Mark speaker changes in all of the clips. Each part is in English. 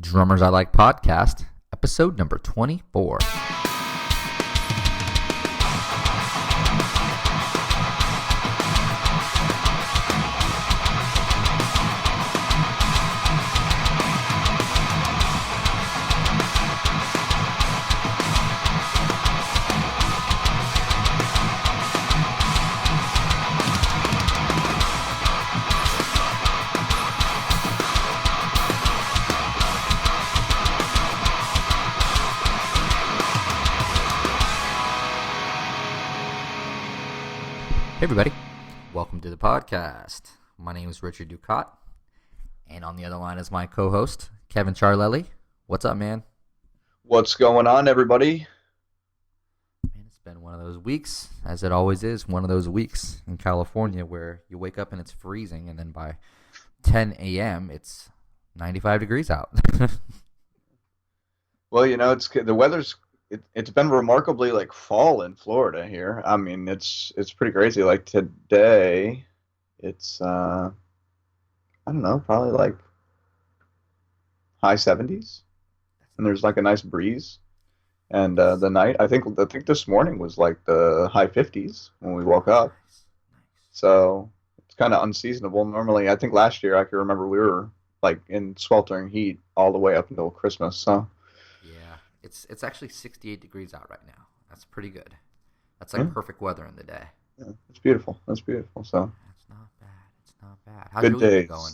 Speaker 1: Drummers I Like podcast, episode number 24. Hey everybody, welcome to the podcast. My name is Richard Ducat, and on the other line is my co-host, Kevin Charlelli. What's up, man?
Speaker 2: What's going on, everybody?
Speaker 1: Man, it's been one of those weeks, as it always is, one of those weeks in California where you wake up and it's freezing, and then by 10 a.m. it's 95 degrees out.
Speaker 2: Well, the weather's it's been remarkably like fall in Florida here. I mean, it's pretty crazy. Like today, it's I don't know, probably like high 70s, and there's like a nice breeze. And the night, I think this morning was like the high 50s when we woke up. So it's kind of unseasonable. Normally, I think last year I can remember we were like in sweltering heat all the way up until Christmas. So.
Speaker 1: It's actually 68 degrees out right now. That's pretty good. That's like perfect weather in the day.
Speaker 2: Yeah, it's beautiful. That's beautiful. So
Speaker 1: it's not bad. It's not bad. How's
Speaker 2: good
Speaker 1: your week
Speaker 2: days.
Speaker 1: going?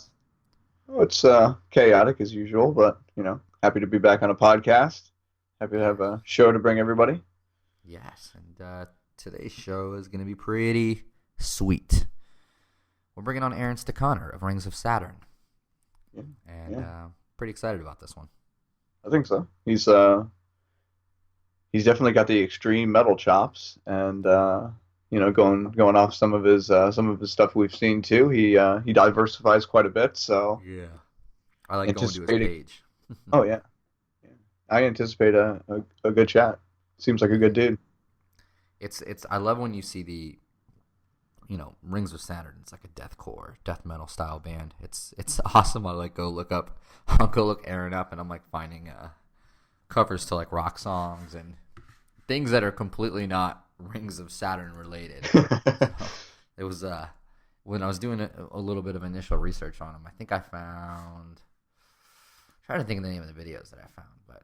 Speaker 2: Oh, it's chaotic as usual, but happy to be back on a podcast. Happy to have a show to bring everybody.
Speaker 1: Yes, and today's show is going to be pretty sweet. We're bringing on Aaron Stechauner of Rings of Saturn, and pretty excited about this one.
Speaker 2: I think so. He's definitely got the extreme metal chops, and going off some of his stuff we've seen too. He diversifies quite a bit. So
Speaker 1: yeah, I like going to his page.
Speaker 2: Oh yeah, I anticipate a good chat. Seems like a good dude.
Speaker 1: It's I love when you see the Rings of Saturn. It's like a death metal style band. It's awesome. I'll go look Aaron up, and I'm like finding covers to like rock songs and things that are completely not Rings of Saturn related. So it was when I was doing a little bit of initial research on them. I think I found. I'm trying to think of the name of the videos that I found, but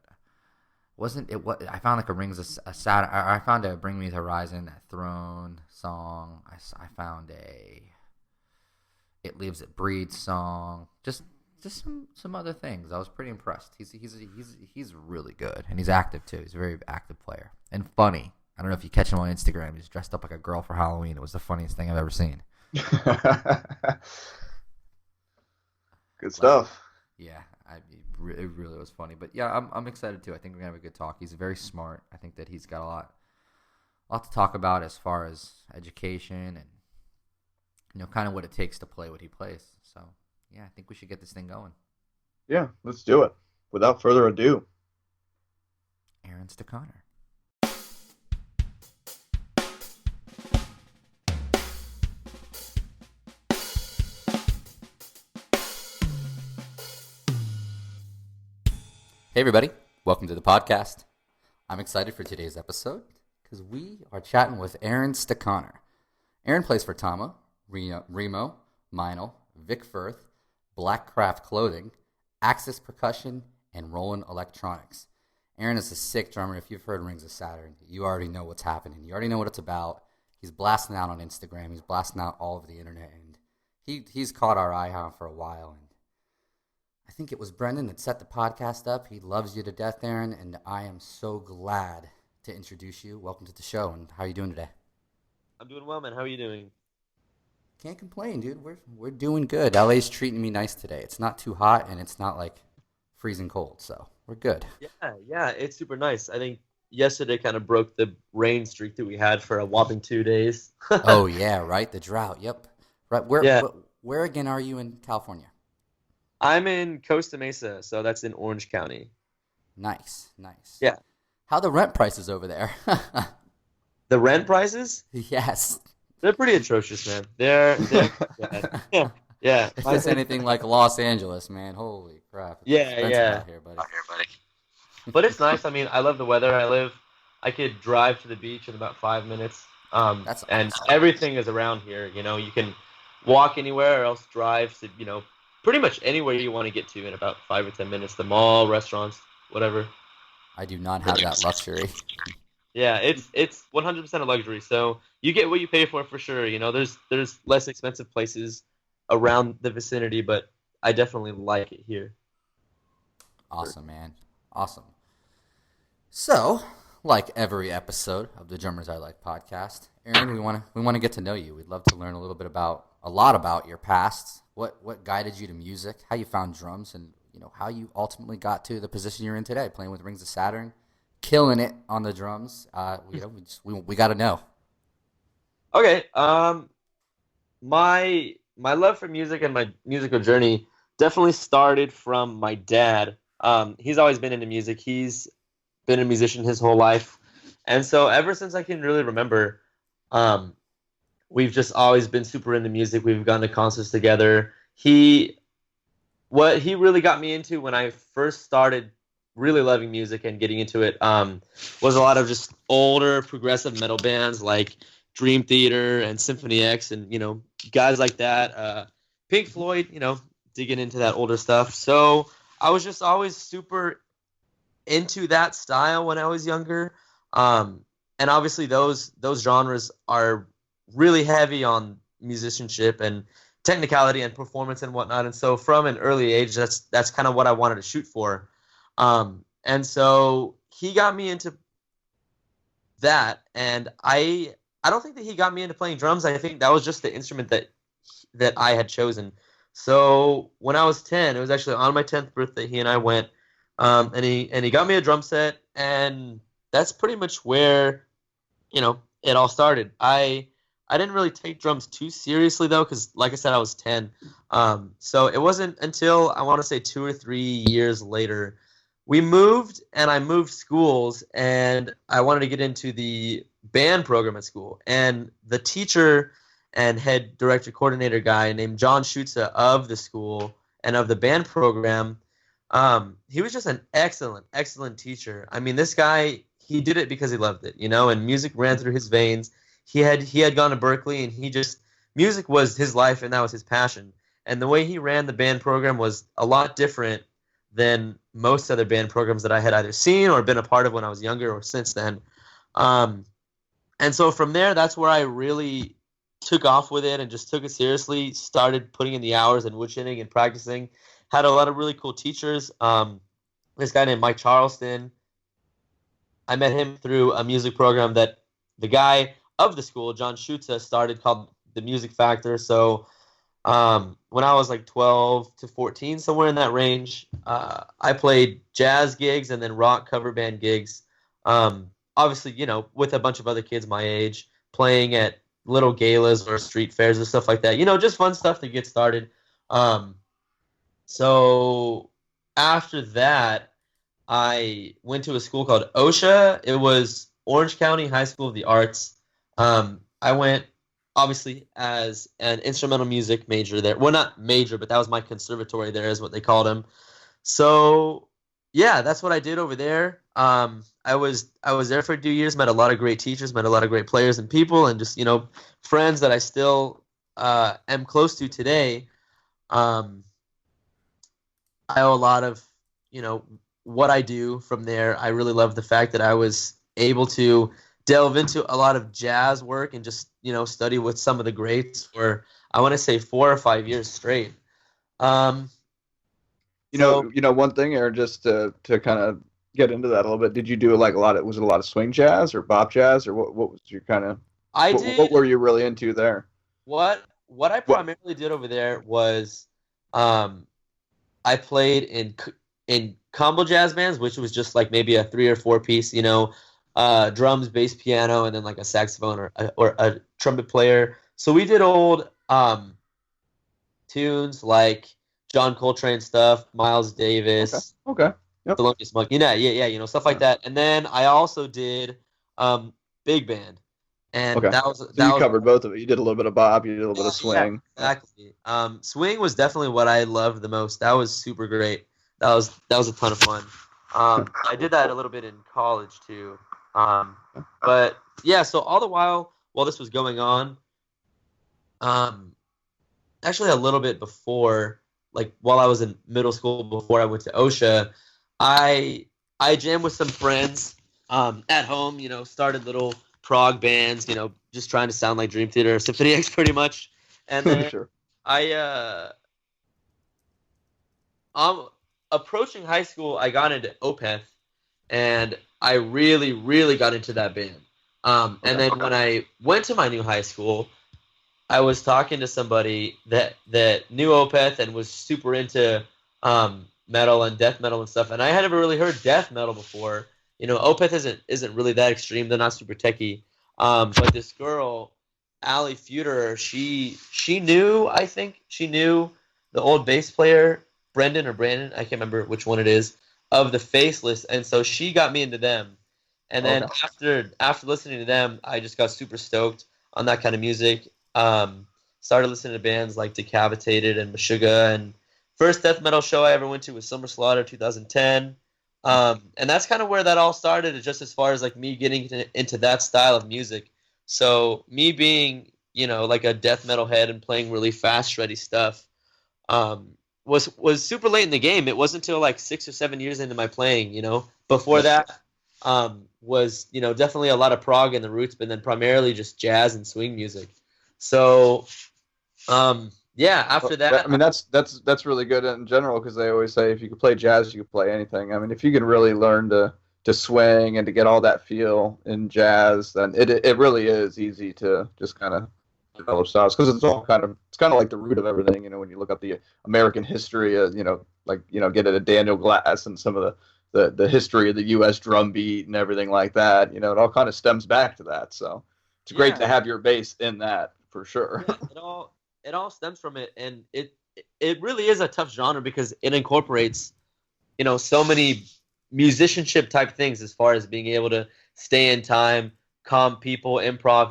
Speaker 1: wasn't it? What I found like a Rings of Saturn. I found a Bring Me the Horizon, that Throne song. I found a It Lives It Breeds song. Just some other things. I was pretty impressed. He's really good, and he's active too. He's a very active player and funny. I don't know if you catch him on Instagram. He's dressed up like a girl for Halloween. It was the funniest thing I've ever seen.
Speaker 2: Good stuff.
Speaker 1: Yeah, it really was funny. But yeah, I'm excited too. I think we're gonna have a good talk. He's very smart. I think that he's got a lot to talk about as far as education and kind of what it takes to play what he plays. So. Yeah, I think we should get this thing going.
Speaker 2: Yeah, let's do it. Without further ado,
Speaker 1: Aaron Stechauner. Hey everybody, welcome to the podcast. I'm excited for today's episode because we are chatting with Aaron Stechauner. Aaron plays for Tama, Remo, Meinl, Vic Firth, Blackcraft Clothing, Axis Percussion, and Roland Electronics. Aaron is a sick drummer. If you've heard Rings of Saturn, you already know what's happening. You already know what it's about. He's blasting out on Instagram. He's blasting out all over the internet, and he's caught our eye on for a while. And I think it was Brendan that set the podcast up. He loves you to death, Aaron, and I am so glad to introduce you. Welcome to the show, and how are you doing today?
Speaker 3: I'm doing well, man. How are you doing?
Speaker 1: Can't complain, dude. We're doing good. LA's treating me nice today. It's not too hot, and it's not like freezing cold, so we're good.
Speaker 3: Yeah, it's super nice. I think yesterday kind of broke the rain streak that we had for a whopping 2 days.
Speaker 1: Oh yeah, right. The drought. Yep. Right. Where again are you in California?
Speaker 3: I'm in Costa Mesa, so that's in Orange County.
Speaker 1: Nice.
Speaker 3: Yeah.
Speaker 1: How the rent prices over there?
Speaker 3: The rent prices?
Speaker 1: Yes.
Speaker 3: They're pretty atrocious, man. They're yeah.
Speaker 1: If it's anything like Los Angeles, man, holy crap. It's
Speaker 3: Yeah.
Speaker 1: expensive out here, buddy.
Speaker 3: But it's nice. I mean, I love the weather. I could drive to the beach in about 5 minutes.
Speaker 1: That's
Speaker 3: And
Speaker 1: awesome.
Speaker 3: everything is around here. You can walk anywhere or else drive to, pretty much anywhere you want to get to in about 5 or 10 minutes. The mall, restaurants, whatever.
Speaker 1: I do not have that luxury.
Speaker 3: Yeah, it's 100% a luxury. So you get what you pay for sure. There's less expensive places around the vicinity, but I definitely like it here.
Speaker 1: Awesome, man. Awesome. So, like every episode of the Drummers I Like podcast, Aaron, we want to get to know you. We'd love to learn a lot about your past. What guided you to music? How you found drums, and how you ultimately got to the position you're in today, playing with Rings of Saturn, killing it on the drums. We got to know.
Speaker 3: Okay. My love for music and my musical journey definitely started from my dad. He's always been into music. He's been a musician his whole life, and so ever since I can really remember, we've just always been super into music. We've gone to concerts together. What he really got me into when I first started really loving music and getting into it was a lot of just older progressive metal bands like Dream Theater and Symphony X and guys like that. Pink Floyd, digging into that older stuff. So I was just always super into that style when I was younger. And obviously those genres are really heavy on musicianship and technicality and performance and whatnot. And so from an early age, that's kind of what I wanted to shoot for. And so he got me into that. And I don't think that he got me into playing drums. I think that was just the instrument that I had chosen. So when I was 10, it was actually on my 10th birthday, he and I went, and he got me a drum set, and that's pretty much where, it all started. I didn't really take drums too seriously though, because like I said, I was 10. So it wasn't until I want to say 2 or 3 years later, we moved and I moved schools, and I wanted to get into the band program at school. And the teacher and head director coordinator guy named John Schutza of the school and of the band program, he was just an excellent teacher. I mean, this guy, he did it because he loved it, and music ran through his veins. He had gone to Berkeley, and music was his life, and that was his passion. And the way he ran the band program was a lot different than most other band programs that I had either seen or been a part of when I was younger or since then. And so from there, that's where I really took off with it and just took it seriously, started putting in the hours and woodshinning and practicing. Had a lot of really cool teachers. This guy named Mike Charleston, I met him through a music program that the guy of the school, John Schutza, started called The Music Factor. So when I was like 12 to 14, somewhere in that range, I played jazz gigs and then rock cover band gigs. Obviously, with a bunch of other kids my age, playing at little galas or street fairs and stuff like that. Just fun stuff to get started. So after that, I went to a school called OSHA. It was Orange County High School of the Arts. I went, obviously, as an instrumental music major there. Well, not major, but that was my conservatory there is what they called them. So, yeah, that's what I did over there. I was there for 2 years, met a lot of great teachers, met a lot of great players and people, and just, friends that I still am close to today. I owe a lot of, what I do from there. I really love the fact that I was able to delve into a lot of jazz work and just, study with some of the greats for, I want to say 4 or 5 years straight.
Speaker 2: One thing, Aaron, just to kind of get into that a little bit, did you do like was it a lot of swing jazz or bop jazz, or what was your kind of, what were you really into there?
Speaker 3: What I primarily did over there was, I played in combo jazz bands, which was just like maybe a 3 or 4 piece, drums, bass, piano, and then like a saxophone or a trumpet player. So we did old tunes like John Coltrane stuff, Miles Davis,
Speaker 2: okay. Yep.
Speaker 3: Thelonious Monk, stuff like that. And then I also did big band, and that was
Speaker 2: covered both of it. You did a little bit of bop, you did a little bit of swing.
Speaker 3: Yeah, exactly. Swing was definitely what I loved the most. That was super great. that was a ton of fun. I did that a little bit in college too. But yeah, so all the while this was going on, actually a little bit before, like while I was in middle school before I went to OSHA, I I jammed with some friends at home. Started little prog bands. Just trying to sound like Dream Theater or Symphony X pretty much. And then
Speaker 2: Sure.
Speaker 3: I approaching high school, I got into Opeth, and I really, really got into that band. And then when I went to my new high school, I was talking to somebody that knew Opeth and was super into metal and death metal and stuff, and I had never really heard death metal before. Opeth isn't really that extreme. They're not super techy. But this girl, Allie Feuderer, she knew. I think she knew the old bass player Brendan or Brandon. I can't remember which one it is of the Faceless, and so she got me into them. And then after listening to them, I just got super stoked on that kind of music. Started listening to bands like Decapitated and Meshuggah, and first death metal show I ever went to was Summer Slaughter 2010. And that's kind of where that all started, just as far as like me getting into that style of music. So me being, like a death metal head and playing really fast, shreddy stuff, was super late in the game. It wasn't until like 6 or 7 years into my playing, Before that, was definitely a lot of prog in the roots, but then primarily just jazz and swing music. So, yeah. After that,
Speaker 2: I mean, that's really good in general, because they always say if you can play jazz, you can play anything. I mean, if you can really learn to swing and to get all that feel in jazz, then it really is easy to just kind of develop styles, because it's kind of like the root of everything. When you look up the American history, get at a Daniel Glass and some of the history of the U.S. drum beat and everything like that. It all kind of stems back to that. So it's great to have your base in that, for sure.
Speaker 3: Yeah, it all stems from it, and it really is a tough genre because it incorporates so many musicianship type things, as far as being able to stay in time, calm people, improv.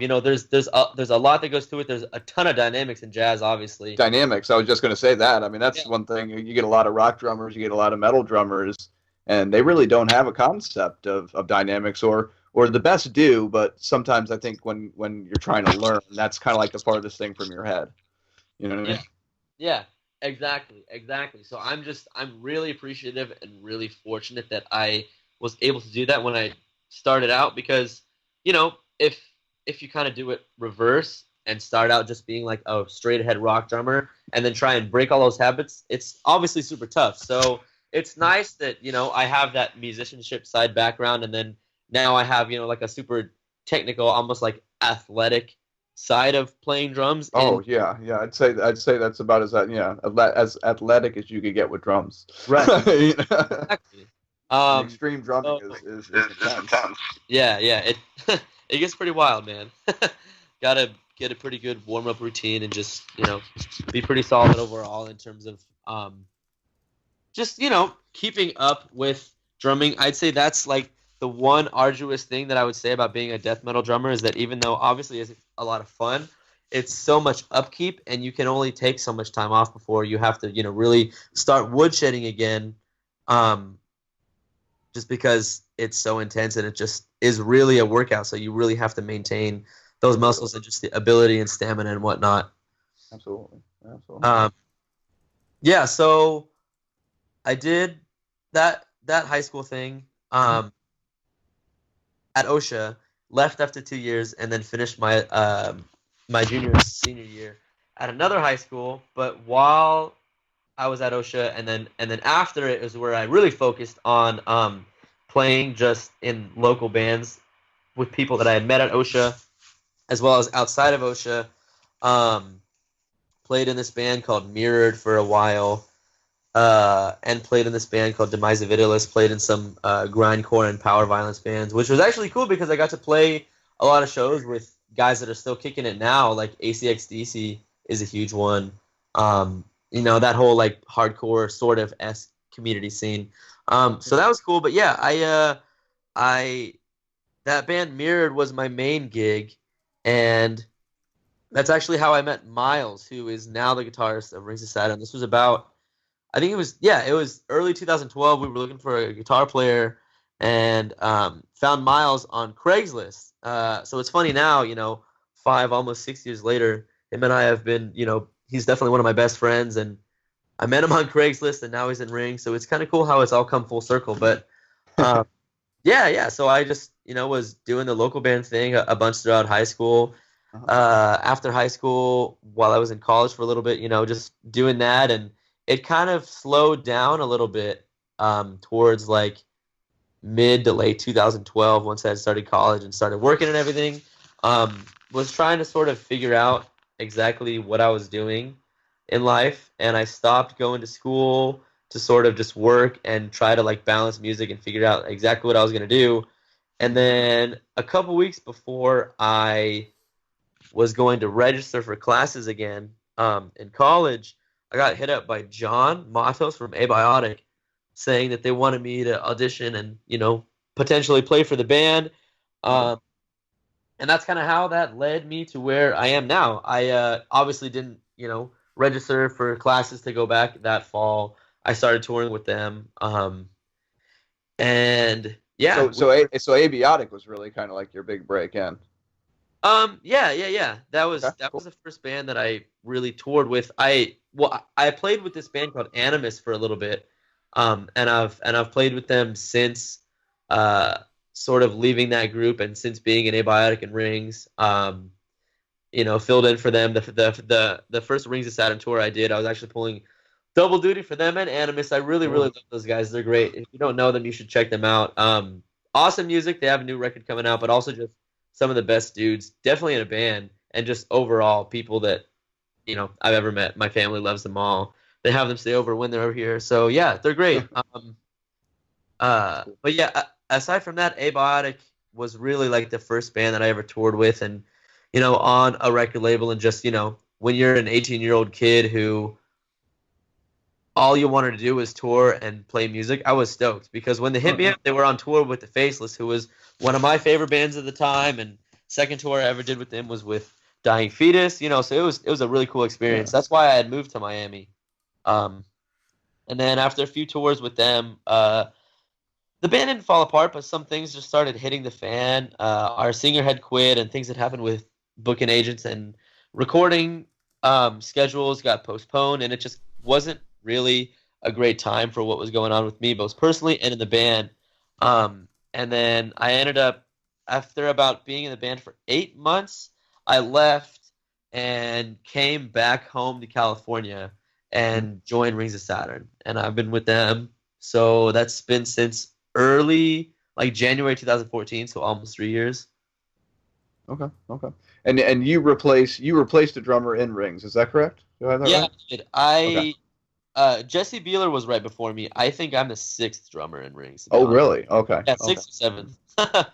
Speaker 3: There's a lot that goes to it. There's a ton of dynamics in jazz, obviously.
Speaker 2: Dynamics. I was just going to say that. I mean, that's one thing. You get a lot of rock drummers, you get a lot of metal drummers, and they really don't have a concept of dynamics, or the best do, but sometimes I think when you're trying to learn, that's kind of like the farthest thing from your head. You know what I mean?
Speaker 3: Yeah, exactly. So I'm really appreciative and really fortunate that I was able to do that when I started out, because, if you kind of do it reverse and start out just being like a straight ahead rock drummer and then try and break all those habits, it's obviously super tough. So it's nice that, I have that musicianship side background, and then now I have, like a super technical, almost like athletic side of playing drums.
Speaker 2: Yeah. I'd say that's about as athletic as you could get with drums.
Speaker 3: Right. Exactly.
Speaker 2: Extreme drumming is intense.
Speaker 3: Yeah. It it gets pretty wild, man. Gotta get a pretty good warm up routine and just be pretty solid overall in terms of just keeping up with drumming. I'd say that's like the one arduous thing that I would say about being a death metal drummer, is that even though obviously it's a lot of fun, it's so much upkeep, and you can only take so much time off before you have to, really start woodshedding again, just because it's so intense and it just is really a workout. So you really have to maintain those muscles and just the ability and stamina and whatnot.
Speaker 2: Absolutely.
Speaker 3: Yeah, so I did that high school thing. At OSHA, left after 2 years, and then finished my my junior and senior year at another high school. But while I was at OSHA, and then after it was where I really focused on playing just in local bands with people that I had met at OSHA, as well as outside of OSHA. Played in this band called Mirrored for a while. And played in this band called Demise of Italis, played in some grindcore and power violence bands, which was actually cool because I got to play a lot of shows with guys that are still kicking it now, like ACXDC is a huge one. That whole like hardcore sort of esque community scene. So that was cool. But yeah, I that band Mirrored was my main gig, and that's actually how I met Miles, who is now the guitarist of Rings of Saturn. This was about, I think it was early 2012. We were looking for a guitar player and found Miles on Craigslist. So it's funny now, 5, almost 6 years later, him and I have been, he's definitely one of my best friends, and I met him on Craigslist, and now he's in Ring. So it's kind of cool how it's all come full circle. But um, yeah. So I just, was doing the local band thing a bunch throughout high school.
Speaker 2: Uh-huh.
Speaker 3: After high school, while I was in college for a little bit, just doing that, and it kind of slowed down a little bit towards like mid to late 2012 once I had started college and started working and everything. Was trying to sort of figure out exactly what I was doing in life, and I stopped going to school to sort of just work and try to like balance music and figure out exactly what I was going to do. And then a couple weeks before I was going to register for classes again in college, I got hit up by John Matos from Abiotic saying that they wanted me to audition and, potentially play for the band. And that's kind of how that led me to where I am now. I obviously didn't, register for classes to go back that fall. I started touring with them. And yeah.
Speaker 2: So Abiotic was really kind of like your big break in.
Speaker 3: Yeah. That was the first band that I really toured with. I played with this band called Animus for a little bit. And I've played with them since sort of leaving that group and since being in Abiotic and Rings. Filled in for them. The first Rings of Saturn tour I did, I was actually pulling double duty for them and Animus. I really love those guys. They're great. If you don't know them, you should check them out. Awesome music. They have a new record coming out, but also just some of the best dudes, definitely in a band, and just overall people that, I've ever met. My family loves them all. They have them stay over when they're over here. So yeah, they're great. But yeah, aside from that, Abiotic was really like the first band that I ever toured with, and on a record label, and just when you're an 18-year-old kid who all you wanted to do was tour and play music, I was stoked because when they hit me up, they were on tour with the Faceless, who was one of my favorite bands at the time, and second tour I ever did with them was with Dying Fetus, so it was a really cool experience. Yeah. That's why I had moved to Miami. And then after a few tours with them, the band didn't fall apart, but some things just started hitting the fan. Our singer had quit, and things had happened with booking agents, and recording schedules got postponed, and it just wasn't really a great time for what was going on with me, both personally and in the band. And then I ended up, after about being in the band for 8 months, I left and came back home to California and joined Rings of Saturn. And I've been with them. So that's been since early, like January 2014, so almost 3 years.
Speaker 2: Okay. And you replaced a drummer in Rings, is that correct? Do I have that
Speaker 3: yeah,
Speaker 2: right?
Speaker 3: I did. Jesse Beeler was right before me. I think I'm the 6th drummer in Rings.
Speaker 2: Oh, really? Okay.
Speaker 3: Yeah, 6th or 7th.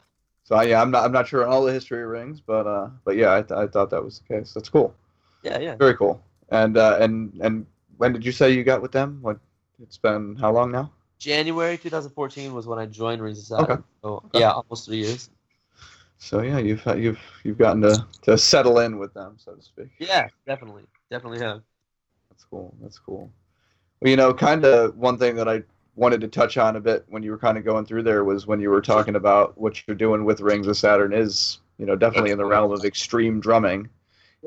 Speaker 2: So yeah, I'm not sure on all the history of Rings, but yeah, I thought that was the case. That's cool.
Speaker 3: Yeah.
Speaker 2: Very cool. And when did you say you got with them? It's been how long now?
Speaker 3: January 2014 was when I joined Rings of Saturn.
Speaker 2: Okay.
Speaker 3: So yeah, almost 3 years.
Speaker 2: So yeah, you've gotten to settle in with them, so to speak.
Speaker 3: Yeah, definitely have.
Speaker 2: That's cool. Well, kind of one thing that I wanted to touch on a bit when you were kind of going through there was when you were talking about what you're doing with Rings of Saturn is, definitely in the realm of extreme drumming,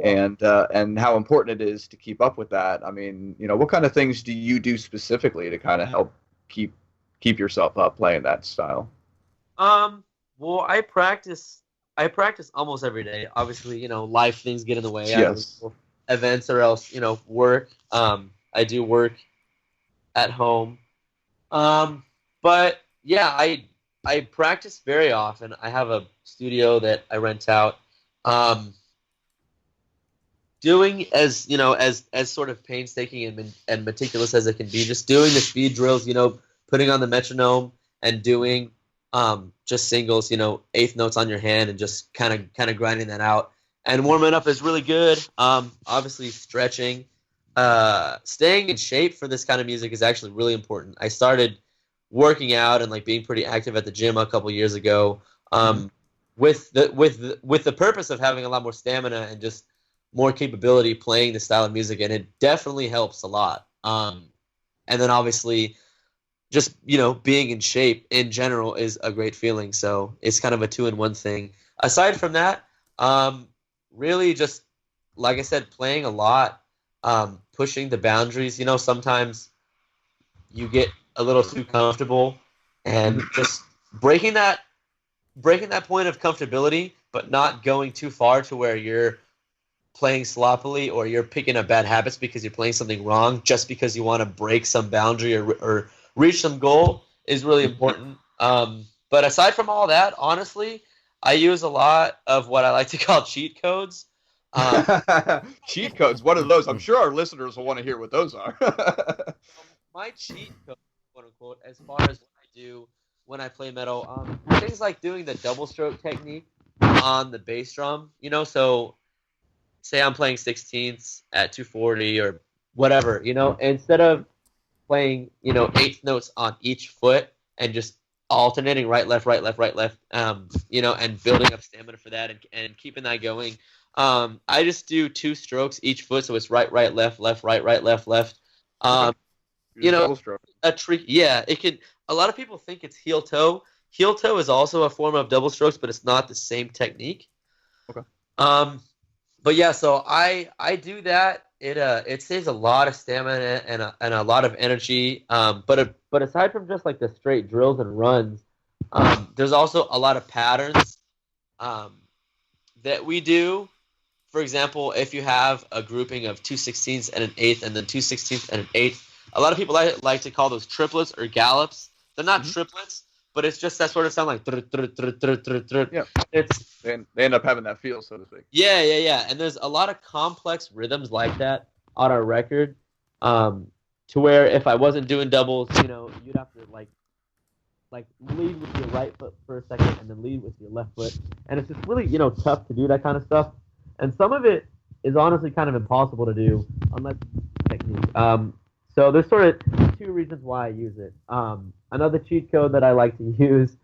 Speaker 2: and how important it is to keep up with that. I mean, what kind of things do you do specifically to kind of help keep yourself up playing that style?
Speaker 3: Well, I practice almost every day. Obviously, life things get in the way.
Speaker 2: Yes.
Speaker 3: Events or else, work. I do work at home. But yeah, I practice very often. I have a studio that I rent out. Doing as sort of painstaking and meticulous as it can be, just doing the speed drills, putting on the metronome and doing just singles, eighth notes on your hand and just kind of grinding that out. And warming up is really good. Obviously stretching. Staying in shape for this kind of music is actually really important. I started working out and like being pretty active at the gym a couple years ago, with the purpose of having a lot more stamina and just more capability playing the style of music, and it definitely helps a lot. And then obviously just, being in shape in general is a great feeling. So it's kind of a 2-in-1 thing. Aside from that, really just, like I said, playing a lot, pushing the boundaries. Sometimes you get a little too comfortable and just breaking that point of comfortability, but not going too far to where you're playing sloppily or you're picking up bad habits because you're playing something wrong just because you want to break some boundary or reach some goal is really important. But aside from all that, honestly, I use a lot of what I like to call cheat codes.
Speaker 2: Cheat codes. What are those? I'm sure our listeners will want to hear what those are.
Speaker 3: My cheat code, quote unquote, as far as what I do when I play metal, things like doing the double stroke technique on the bass drum. So say I'm playing 16ths at 240 or whatever. Instead of playing eighth notes on each foot and just alternating right left right left right left, and building up stamina for that and keeping that going. I just do 2 strokes each foot, so it's right right left left right right left left.
Speaker 2: Double stroke.
Speaker 3: A trick. Yeah, it can. A lot of people think it's heel toe. Heel toe is also a form of double strokes, but it's not the same technique.
Speaker 2: Okay.
Speaker 3: But yeah, so I do that. It saves a lot of stamina and a lot of energy. But aside from just like the straight drills and runs, there's also a lot of patterns that we do. For example, if you have a grouping of 2/16ths and an eighth, and then 2/16ths and an eighth, a lot of people like to call those triplets or gallops. They're not triplets, but it's just that sort of sound like.
Speaker 2: Yeah. They end up having that feel, so to speak.
Speaker 3: Yeah. And there's a lot of complex rhythms like that on our record, to where if I wasn't doing doubles, you'd have to like lead with your right foot for a second and then lead with your left foot, and it's just really tough to do that kind of stuff. And some of it is honestly kind of impossible to do unless technique. So there's sort of 2 reasons why I use it. Another cheat code that I like to use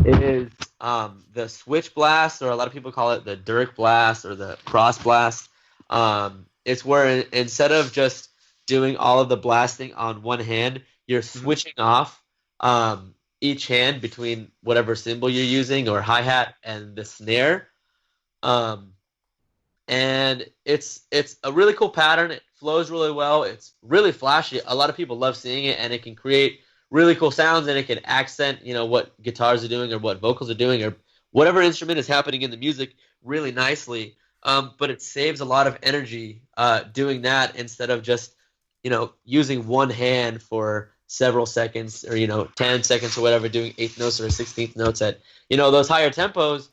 Speaker 3: is the switch blast, or a lot of people call it the Dirk blast or the cross blast. It's where instead of just doing all of the blasting on one hand, you're switching off each hand between whatever cymbal you're using or hi-hat and the snare. And it's a really cool pattern. It flows really well. It's really flashy. A lot of people love seeing it, and it can create really cool sounds, and it can accent, what guitars are doing or what vocals are doing or whatever instrument is happening in the music really nicely. But it saves a lot of energy doing that instead of just, using one hand for several seconds or, 10 seconds or whatever, doing eighth notes or 16th notes at, those higher tempos.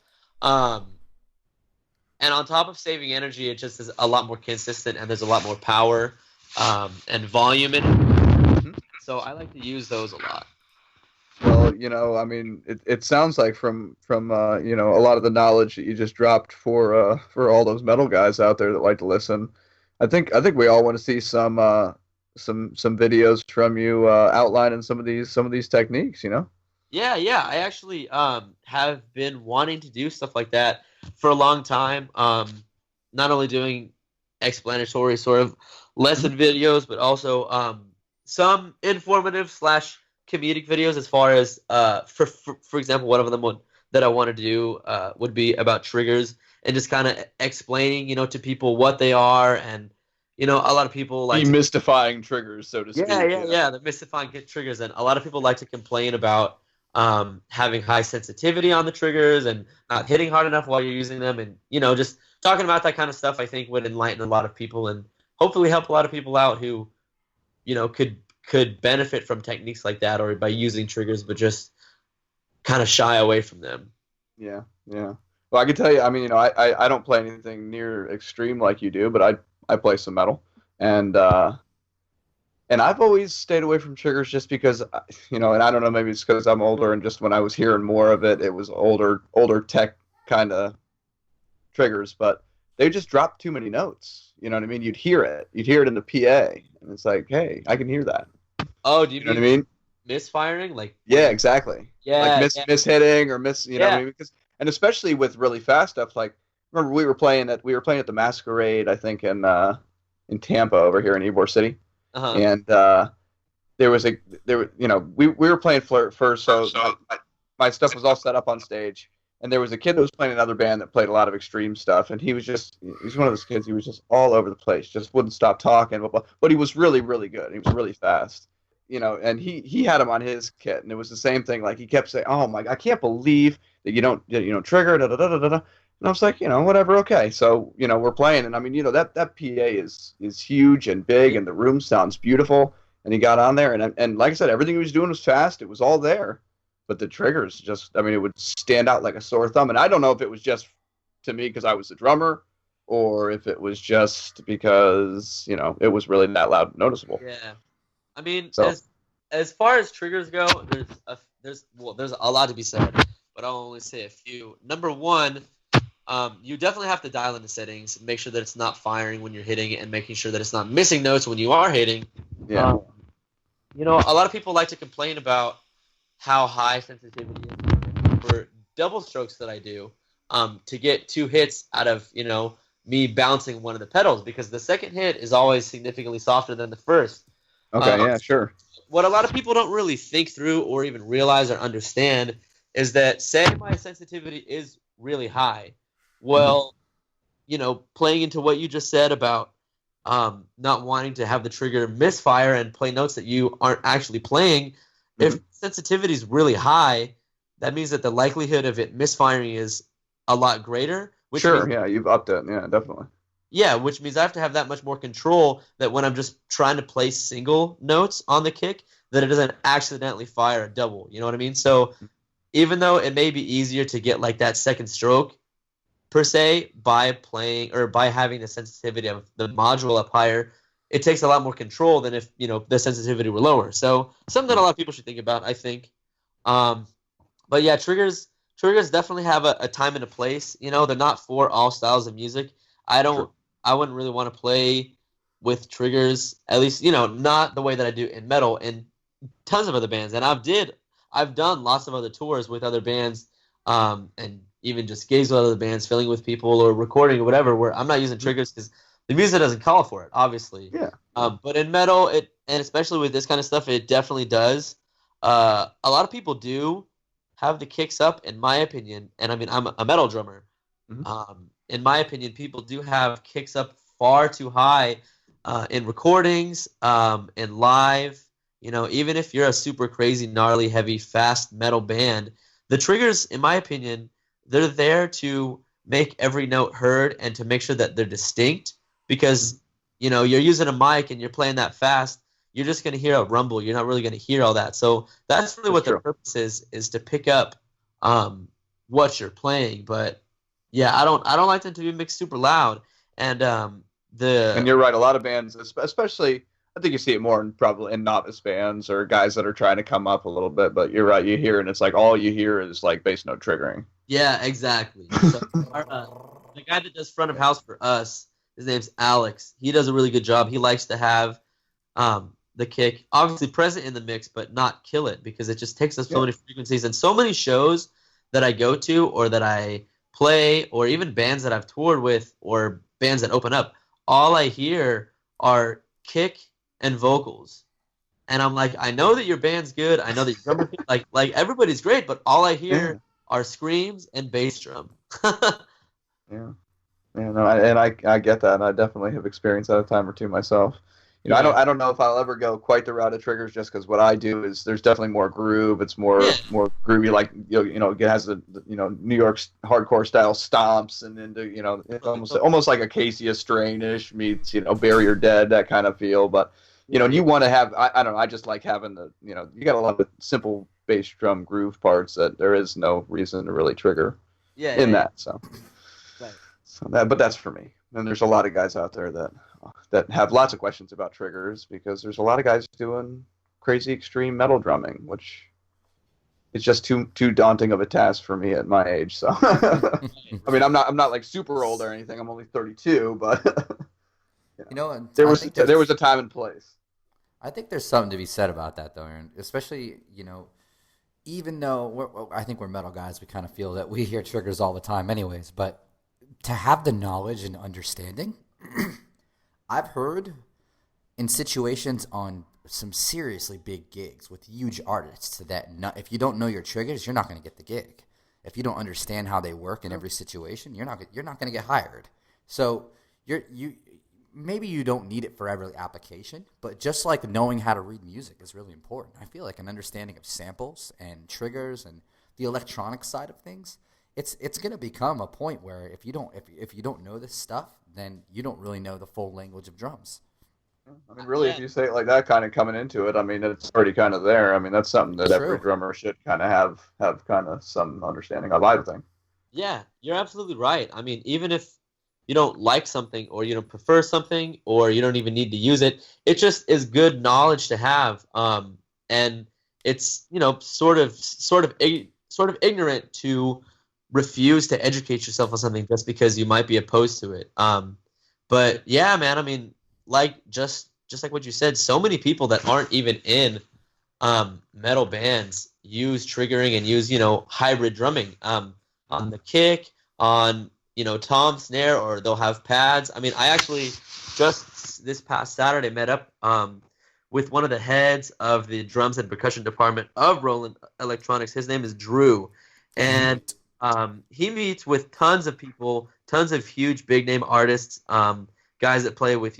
Speaker 3: And on top of saving energy, it just is a lot more consistent, and there's a lot more power and volume in it. So I like to use those a lot.
Speaker 2: Well, I mean, it sounds like from a lot of the knowledge that you just dropped for all those metal guys out there that like to listen. I think we all want to see some videos from you outlining some of these techniques.
Speaker 3: Yeah. I actually have been wanting to do stuff like that for a long time. Not only doing explanatory sort of lesson videos, but also some informative / comedic videos. As far as for example, one of them that I want to do would be about triggers and just kind of explaining to people what they are, and a lot of people like
Speaker 2: demystifying triggers, so to speak.
Speaker 3: Yeah, the mystifying triggers, and a lot of people like to complain about having high sensitivity on the triggers and not hitting hard enough while you're using them, and just talking about that kind of stuff I think would enlighten a lot of people and hopefully help a lot of people out who could benefit from techniques like that, or by using triggers but just kind of shy away from them.
Speaker 2: Yeah. Well, I can tell you, I mean, I don't play anything near extreme like you do, but I play some metal, and I've always stayed away from triggers just because, and I don't know, maybe it's because I'm older, and just when I was hearing more of it, it was older tech kind of triggers, but they just dropped too many notes. You know what I mean? You'd hear it in the PA, and it's like, hey, I can hear that.
Speaker 3: Oh, do you
Speaker 2: know what I mean?
Speaker 3: Misfiring, like?
Speaker 2: Yeah, exactly.
Speaker 3: Yeah,
Speaker 2: like mishitting or you know what I mean? And especially with really fast stuff, like remember we were playing at the Masquerade, I think in Tampa over here in Ybor City.
Speaker 3: Uh-huh.
Speaker 2: And there was a there you know we were playing Flirt first, so my stuff was all set up on stage, and there was a kid that was playing another band that played a lot of extreme stuff, and he's one of those kids. He was just all over the place, just wouldn't stop talking, blah, blah, but he was really really good. He was really fast, and he had him on his kit, and it was the same thing. Like he kept saying, "Oh my, I can't believe that you don't trigger da da da da da." And I was like, whatever, okay. So we're playing, and I mean, that PA is huge and big, and the room sounds beautiful. And he got on there, and like I said, everything he was doing was fast. It was all there, but the triggers just, I mean, it would stand out like a sore thumb. And I don't know if it was just to me because I was the drummer, or if it was just because it was really that loud, and noticeable.
Speaker 3: Yeah, I mean,
Speaker 2: So
Speaker 3: as far as triggers go, there's a lot to be said, but I'll only say a few. Number one, you definitely have to dial in the settings, make sure that it's not firing when you're hitting, and making sure that it's not missing notes when you are hitting.
Speaker 2: yeah,
Speaker 3: A lot of people like to complain about how high sensitivity is for double strokes that I do, to get 2 hits out of me bouncing one of the pedals, because the second hit is always significantly softer than the first.
Speaker 2: okay, yeah, sure,
Speaker 3: What a lot of people don't really think through or even realize or understand is that, say my sensitivity is really high. Well, playing into what you just said about not wanting to have the trigger misfire and play notes that you aren't actually playing, if sensitivity is really high, that means that the likelihood of it misfiring is a lot greater.
Speaker 2: sure, yeah, you've upped it, yeah, definitely.
Speaker 3: Yeah, which means I have to have that much more control that when I'm just trying to play single notes on the kick, that it doesn't accidentally fire a double. You know what I mean? So even though it may be easier to get like that second stroke per se by playing or by having the sensitivity of the module up higher, it takes a lot more control than if the sensitivity were lower. So something that a lot of people should think about, I think. But yeah, triggers definitely have a time and a place. They're not for all styles of music. I wouldn't really want to play with triggers, at least not the way that I do in metal and tons of other bands. And I've done lots of other tours with other bands, and even just gigs with other bands, filling with people or recording or whatever, where I'm not using triggers because the music doesn't call for it, obviously.
Speaker 2: Yeah.
Speaker 3: But in metal, and especially with this kind of stuff, it definitely does. A lot of people do have the kicks up, in my opinion, and I mean, I'm a metal drummer. In my opinion, people do have kicks up far too high in recordings, in live. Even if you're a super crazy, gnarly, heavy, fast metal band, the triggers, in my opinion, they're there to make every note heard and to make sure that they're distinct. Because you're using a mic and you're playing that fast, you're just going to hear a rumble. You're not really going to hear all that. So that's really what the purpose is to pick up what you're playing. But yeah, I don't like them to be mixed super loud. And
Speaker 2: and you're right, a lot of bands, especially, I think you see it more probably in novice bands or guys that are trying to come up a little bit. But you're right, you hear, and it's like all you hear is like bass note triggering.
Speaker 3: Yeah, exactly. So the guy that does front of house for us, his name's Alex. He does a really good job. He likes to have the kick obviously present in the mix, but not kill it, because it just takes up so many frequencies. And so many shows that I go to or that I play, or even bands that I've toured with or bands that open up, all I hear are kick and vocals. And I'm like, I know that your band's good. I know that your drummer, like everybody's great, but all I hear are screams and bass drum.
Speaker 2: Yeah. No, I get that. And I definitely have experienced that a time or two myself. I don't know if I'll ever go quite the route of triggers, just because what I do is there's definitely more groove. It's more groovy, like it has the New York hardcore style stomps, and into it's almost like a Casey Strain-ish meets Bury Your Dead, that kind of feel. But you want to have, I don't know, I just like having the you got a lot of simple bass drum groove parts that there is no reason to really trigger that. So.
Speaker 3: Right.
Speaker 2: But that's for me. And there's a lot of guys out there that have lots of questions about triggers, because there's a lot of guys doing crazy extreme metal drumming, which is just too daunting of a task for me at my age. So I mean, I'm not like super old or anything. I'm only 32, but there was a time and place.
Speaker 1: I think there's something to be said about that, though, Aaron. Especially even though I think we're metal guys, we kind of feel that we hear triggers all the time, anyways. But to have the knowledge and understanding, I've heard in situations on some seriously big gigs with huge artists that if you don't know your triggers, you're not going to get the gig. If you don't understand how they work in every situation, you're not going to get hired. So you maybe you don't need it for every application, but just like knowing how to read music is really important. I feel like an understanding of samples and triggers and the electronic side of things, it's going to become a point where if you don't know this stuff, then you don't really know the full language of drums.
Speaker 2: I mean, really, if you say it like that, kind of coming into it, I mean, it's already kind of there. I mean, that's something that every
Speaker 1: True.
Speaker 2: drummer should kind of have kind of some understanding of, I think.
Speaker 3: Yeah, you're absolutely right. I mean, even if you don't like something or you don't prefer something or you don't even need to use it, it just is good knowledge to have. And it's, sort of ignorant to refuse to educate yourself on something just because you might be opposed to it. But yeah, man, I mean, like just like what you said, so many people that aren't even in metal bands use triggering and use hybrid drumming on the kick, on tom snare, or they'll have pads. I mean, I actually just this past Saturday met up with one of the heads of the drums and percussion department of Roland Electronics. His name is Drew, and he meets with tons of people, tons of huge big name artists, guys that play with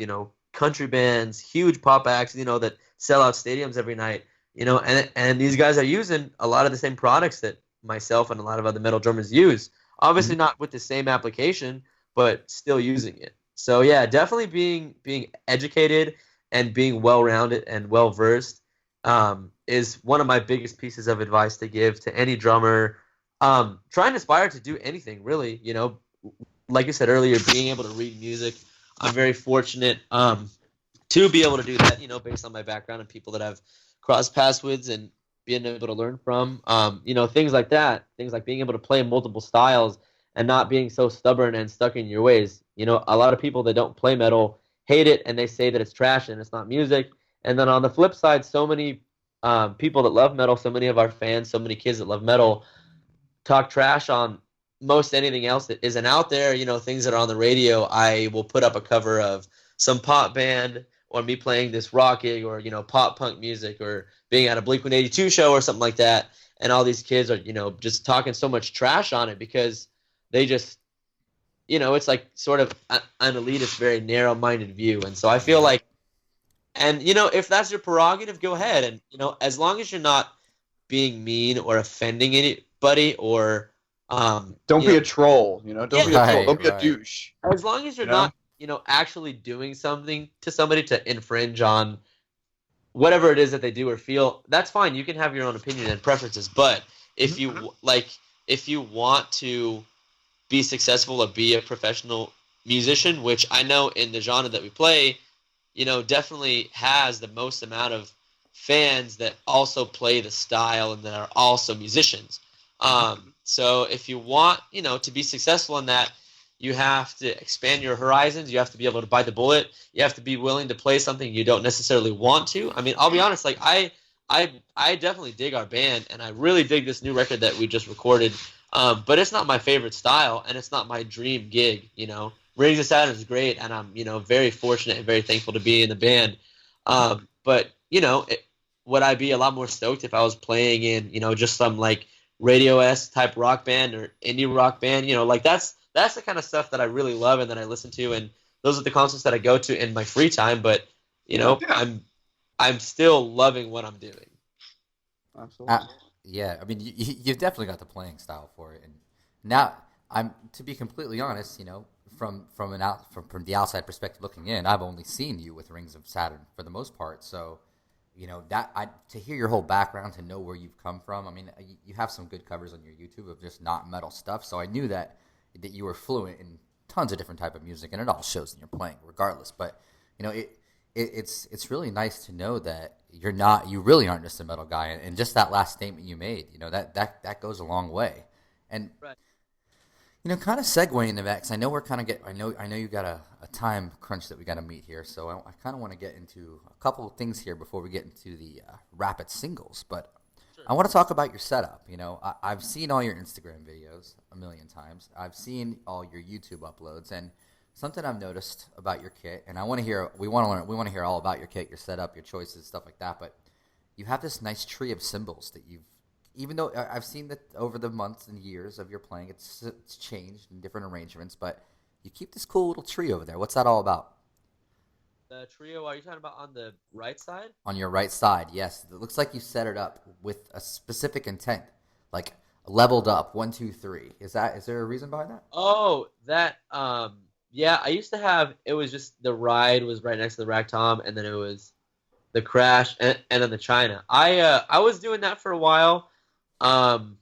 Speaker 3: country bands, huge pop acts, that sell out stadiums every night. And these guys are using a lot of the same products that myself and a lot of other metal drummers use. Obviously not with the same application, but still using it. So yeah, definitely being educated and being well-rounded and well-versed is one of my biggest pieces of advice to give to any drummer trying to aspire to do anything, really. Like you said earlier, being able to read music. I'm very fortunate to be able to do that, based on my background and people that I've crossed paths with and being able to learn from. Things like that. Things like being able to play multiple styles and not being so stubborn and stuck in your ways. A lot of people that don't play metal hate it and they say that it's trash and it's not music. And then on the flip side, so many people that love metal, so many of our fans, so many kids that love metal talk trash on most anything else that isn't out there. Things that are on the radio. I will put up a cover of some pop band or me playing this rock gig or pop punk music or being at a Blink-182 show or something like that, and all these kids are just talking so much trash on it because they just it's like sort of an elitist, very narrow-minded view. And so I feel like, and if that's your prerogative, go ahead. And as long as you're not being mean or offending anybody or
Speaker 2: don't be a troll, don't be a troll, don't be a
Speaker 1: Right.
Speaker 2: douche.
Speaker 3: as long as you're not actually doing something to somebody to infringe on whatever it is that they do or feel, that's fine. You can have your own opinion and preferences. But if you want to be successful or be a professional musician, which I know in the genre that we play, definitely has the most amount of fans that also play the style and that are also musicians. So if you want, to be successful in that, you have to expand your horizons. You have to be able to bite the bullet. You have to be willing to play something you don't necessarily want to. I mean, I'll be honest, like I definitely dig our band, and I really dig this new record that we just recorded. But it's not my favorite style, and it's not my dream gig. Rings of Saturn is great, and I'm very fortunate and very thankful to be in the band. But would I be a lot more stoked if I was playing in just some like radio-esque type rock band or indie rock band? Like that's the kind of stuff that I really love and that I listen to, and those are the concerts that I go to in my free time. But I'm still loving what I'm doing.
Speaker 2: Absolutely.
Speaker 1: Yeah, I mean, you've definitely got the playing style for it. And now, to be completely honest, from the outside perspective looking in, I've only seen you with Rings of Saturn for the most part. So, to hear your whole background, to know where you've come from. I mean, you have some good covers on your YouTube of just not metal stuff. So I knew that you were fluent in tons of different type of music, and it all shows in your playing, regardless. But it's really nice to know that you really aren't just a metal guy, and just that last statement you made, that goes a long way. And
Speaker 3: Right.
Speaker 1: kind of segueing into that, because I know we're kind of I know you got a time crunch that we got to meet here, so I kind of want to get into a couple of things here before we get into the rapid singles. But
Speaker 3: Sure.
Speaker 1: I want to talk about your setup. I've seen all your Instagram videos a million times. I've seen all your YouTube uploads, and Something I've noticed about your kit, and I want to hear, we want to learn, we want to hear all about your kit, your setup, your choices, stuff like that. But you have this nice tree of symbols that you've, even though I've seen that over the months and years of your playing, it's changed in different arrangements, but you keep this cool little tree over there. What's that all about?
Speaker 3: The trio, are you talking about on the right side?
Speaker 1: On your right side, yes. It looks like you set it up with a specific intent, like leveled up, 1, 2, 3. Is there a reason behind that?
Speaker 3: Oh, that yeah, I used to have it was just the ride was right next to the rack tom, and then it was the crash and then the China. I was doing that for a while. Um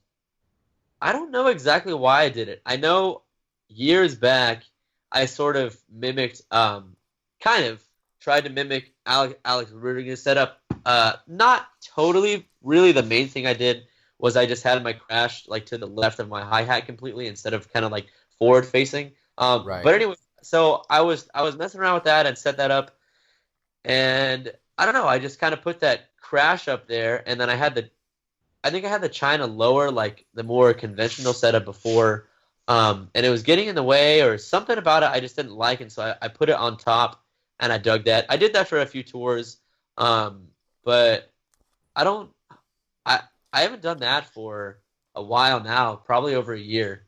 Speaker 3: I don't know exactly why I did it. I know years back I sort of mimicked kind of tried to mimic Alex Rodriguez setup. Not totally. Really, the main thing I did was I just had my crash like to the left of my hi hat completely instead of kind of like forward facing.
Speaker 1: Right.
Speaker 3: But anyway, so I was messing around with that and set that up, and I don't know. I just kind of put that crash up there, and then I think I had the China lower, like the more conventional setup before, and it was getting in the way or something about it I just didn't like, and so I put it on top, and I dug that. I did that for a few tours, but I don't. I I haven't done that for a while now, probably over a year.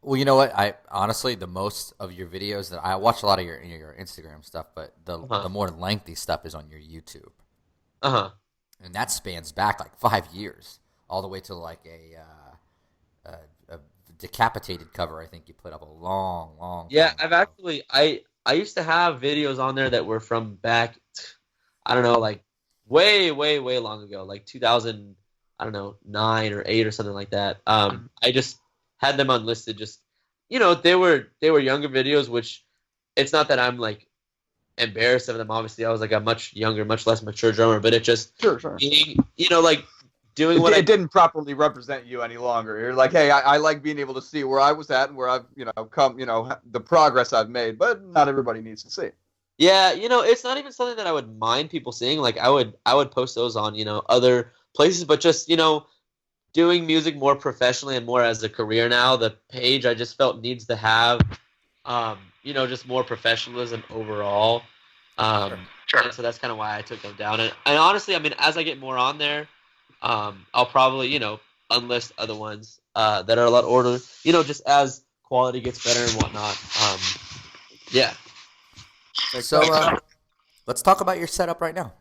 Speaker 1: Well, you know what? I honestly, the most of your videos that I watch a lot of your Instagram stuff, but
Speaker 3: Uh-huh.
Speaker 1: the more lengthy stuff is on your YouTube,
Speaker 3: Uh-huh.
Speaker 1: and that spans back like 5 years, all the way to like a decapitated cover. I think you put up a long, long
Speaker 3: Yeah,
Speaker 1: time
Speaker 3: I've
Speaker 1: ago.
Speaker 3: actually I used to have videos on there that were from back I don't know, like way, way, way long ago, like 2000, I don't know, 9 or 8 or something like that. I just had them unlisted. Just they were younger videos, which it's not that I'm like embarrassed of them. Obviously, I was like a much younger, much less mature drummer, but it just
Speaker 2: Sure, sure.
Speaker 3: being, like doing
Speaker 2: It,
Speaker 3: what
Speaker 2: di-
Speaker 3: I
Speaker 2: it didn't properly represent you any longer. You're like, hey, I like being able to see where I was at and where I've, come, the progress I've made, but not everybody needs to see.
Speaker 3: Yeah, it's not even something that I would mind people seeing. Like I would post those on, other places, but just, doing music more professionally and more as a career now, the page I just felt needs to have just more professionalism overall.
Speaker 1: Sure.
Speaker 3: And so that's kind of why I took them down. And honestly, I mean, as I get more on there, I'll probably, unlist other ones that are a lot older, just as quality gets better and whatnot. Yeah.
Speaker 2: Makes
Speaker 1: So
Speaker 2: sense.
Speaker 1: let's talk about your setup right now.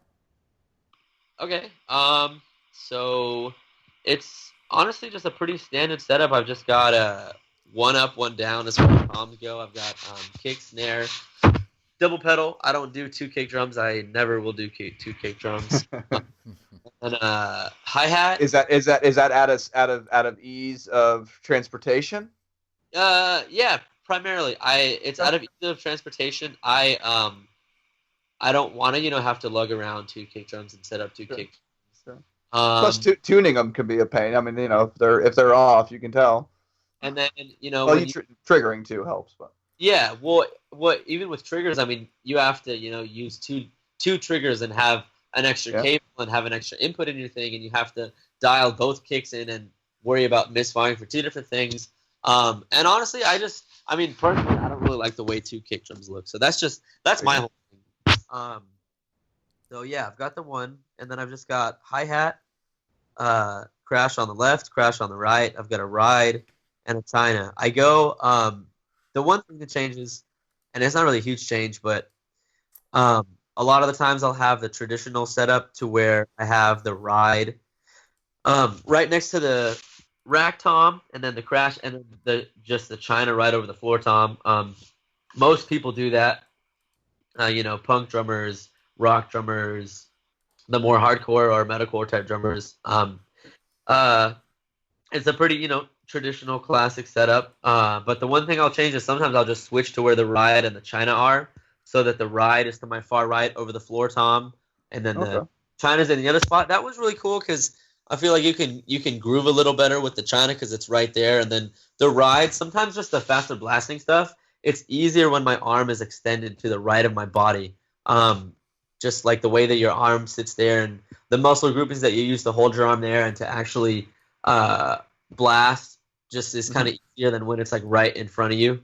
Speaker 3: Okay. So it's honestly just a pretty standard setup. I've just got a one up, one down as far as toms go. I've got kick, snare, double pedal. I don't do two kick drums. I never will do two kick drums. And hi hat.
Speaker 2: Is that out of ease of transportation?
Speaker 3: Yeah, primarily. It's out of ease of transportation. I don't want to have to lug around two kick drums and set up two
Speaker 2: Sure.
Speaker 3: kick.
Speaker 2: Sure.
Speaker 3: Um,
Speaker 2: Plus, tuning them can be a pain. I mean, if they're off, you can tell.
Speaker 3: and then
Speaker 2: Well,
Speaker 3: when
Speaker 2: triggering too helps, but
Speaker 3: yeah, well, what even with triggers, I mean, you have to use two triggers and have an extra
Speaker 2: yeah.
Speaker 3: cable and have an extra input in your thing, and you have to dial both kicks in and worry about misfiring for two different things. And honestly, I mean, personally, I don't really like the way two kick drums look. So that's my whole thing. So yeah, I've got the one, and then I've just got hi hat, crash on the left, crash on the right. I've got a ride and a China. I go. The one thing that changes, and it's not really a huge change, but a lot of the times I'll have the traditional setup to where I have the ride right next to the rack tom, and then the crash, and then the China right over the floor tom. Most people do that. Punk drummers, rock drummers, the more hardcore or metalcore type drummers. Uh, it's a pretty, traditional classic setup. But the one thing I'll change is sometimes I'll just switch to where the ride and the China are, so that the ride is to my far right over the floor tom, and then the
Speaker 2: Okay.
Speaker 3: China's in the other spot. That was really cool because I feel like you can groove a little better with the China because it's right there, and then the ride. Sometimes just the faster blasting stuff. It's easier when my arm is extended to the right of my body. Just like the way that your arm sits there and the muscle groupings that you use to hold your arm there and to actually blast just is kind of easier than when it's like right in front of you.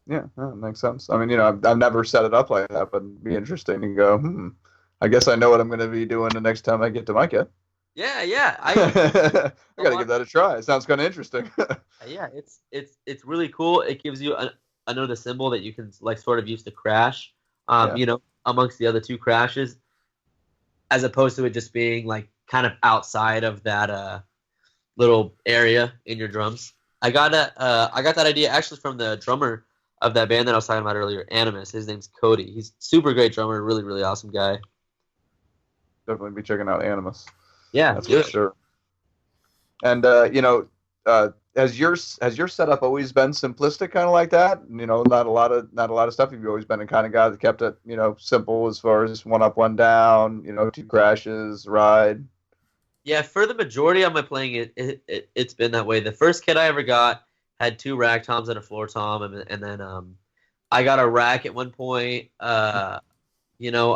Speaker 2: Yeah, that makes sense. I mean, I've never set it up like that, but it'd be interesting to go, I guess I know what I'm going to be doing the next time I get to my kit.
Speaker 3: Yeah, yeah.
Speaker 2: I
Speaker 3: A
Speaker 2: got to
Speaker 3: lot.
Speaker 2: give that a try. It sounds kind of interesting.
Speaker 3: Yeah, it's really cool. It gives you another symbol that you can like sort of use to crash.
Speaker 2: Yeah,
Speaker 3: Amongst the other two crashes, as opposed to it just being like kind of outside of that little area in your drums. I got that idea actually from the drummer of that band that I was talking about earlier, Animus. His name's Cody. He's super great drummer, really really awesome guy.
Speaker 2: definitely be checking out Animus.
Speaker 3: Yeah,
Speaker 2: That's
Speaker 3: do
Speaker 2: for
Speaker 3: it.
Speaker 2: sure. And has your setup always been simplistic, kind of like that? Not a lot of stuff. You've always been a kind of guy that kept it, simple as far as one up, one down. Two crashes, ride.
Speaker 3: Yeah, for the majority of my playing, it's been that way. The first kit I ever got had two rack toms and a floor tom, and then I got a rack at one point. I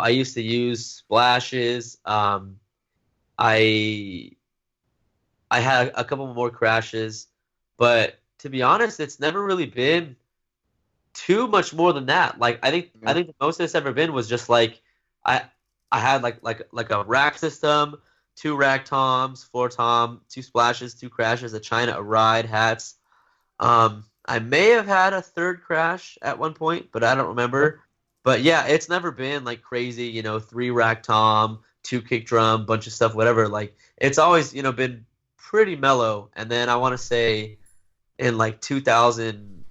Speaker 3: used to use splashes. I I had a couple more crashes, but to be honest, it's never really been too much more than that. Like I
Speaker 2: Yeah.
Speaker 3: think the most it's ever been was just like I I had like a rack system, two rack toms, floor tom, two splashes, two crashes, a china, a ride, hats. I may have had a third crash at one point, but I don't remember. But yeah, it's never been like crazy, three rack tom, two kick drum, bunch of stuff, whatever. Like it's always, been pretty mellow. And then I want to say in like 2011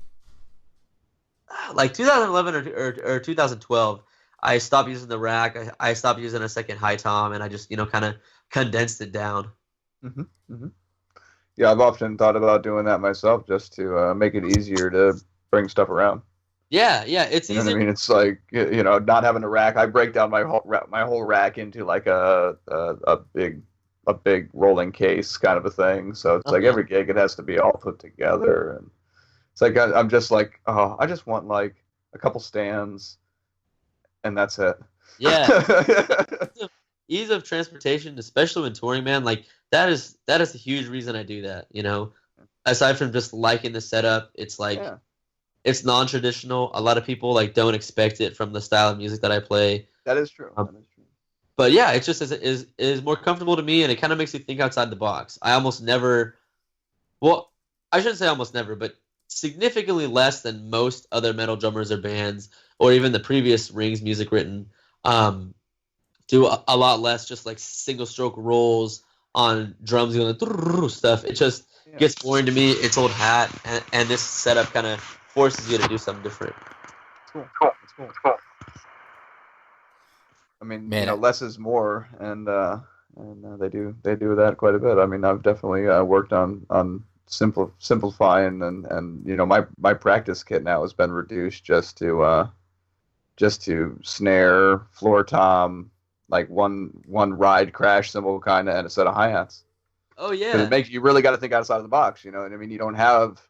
Speaker 3: or 2012, I stopped using the rack. I stopped using a second high tom, and I just, kind of condensed it down.
Speaker 2: hmm hmm Yeah, I've often thought about doing that myself just to make it easier to bring stuff around.
Speaker 3: Yeah, yeah, it's
Speaker 2: You know what I
Speaker 3: easier.
Speaker 2: mean? It's like not having a rack. I break down my whole rack into like a big rolling case kind of a thing. So it's
Speaker 3: Oh
Speaker 2: like
Speaker 3: yeah,
Speaker 2: every gig it has to be all put together, and it's like I'm just like, oh, I just want like a couple stands and that's it.
Speaker 3: yeah. Ease of transportation, especially when touring, man. Like that is a huge reason I do that. Aside from just liking the setup, it's like
Speaker 2: Yeah,
Speaker 3: it's non-traditional. A lot of people like don't expect it from the style of music that I play.
Speaker 2: that is true.
Speaker 3: Um,
Speaker 2: That is true.
Speaker 3: but yeah, it just is more comfortable to me, and it kind of makes me think outside the box. I almost never, well, I shouldn't say almost never, but significantly less than most other metal drummers or bands, or even the previous Rings music written, um, do a lot less just like single stroke rolls on drums going stuff. It just
Speaker 2: Yeah,
Speaker 3: gets boring to me. It's old hat, and this setup kind of forces you to do something different.
Speaker 2: it's cool. It's cool. I mean,
Speaker 1: Man,
Speaker 2: less is more, and they do that quite a bit. I mean, I've definitely worked on simplifying, and my practice kit now has been reduced just to snare, floor tom, like one ride crash cymbal kind of, and a set of hi hats.
Speaker 3: Oh
Speaker 2: Because it
Speaker 3: yeah,
Speaker 2: makes you really got to think outside of the box. And I mean, you don't have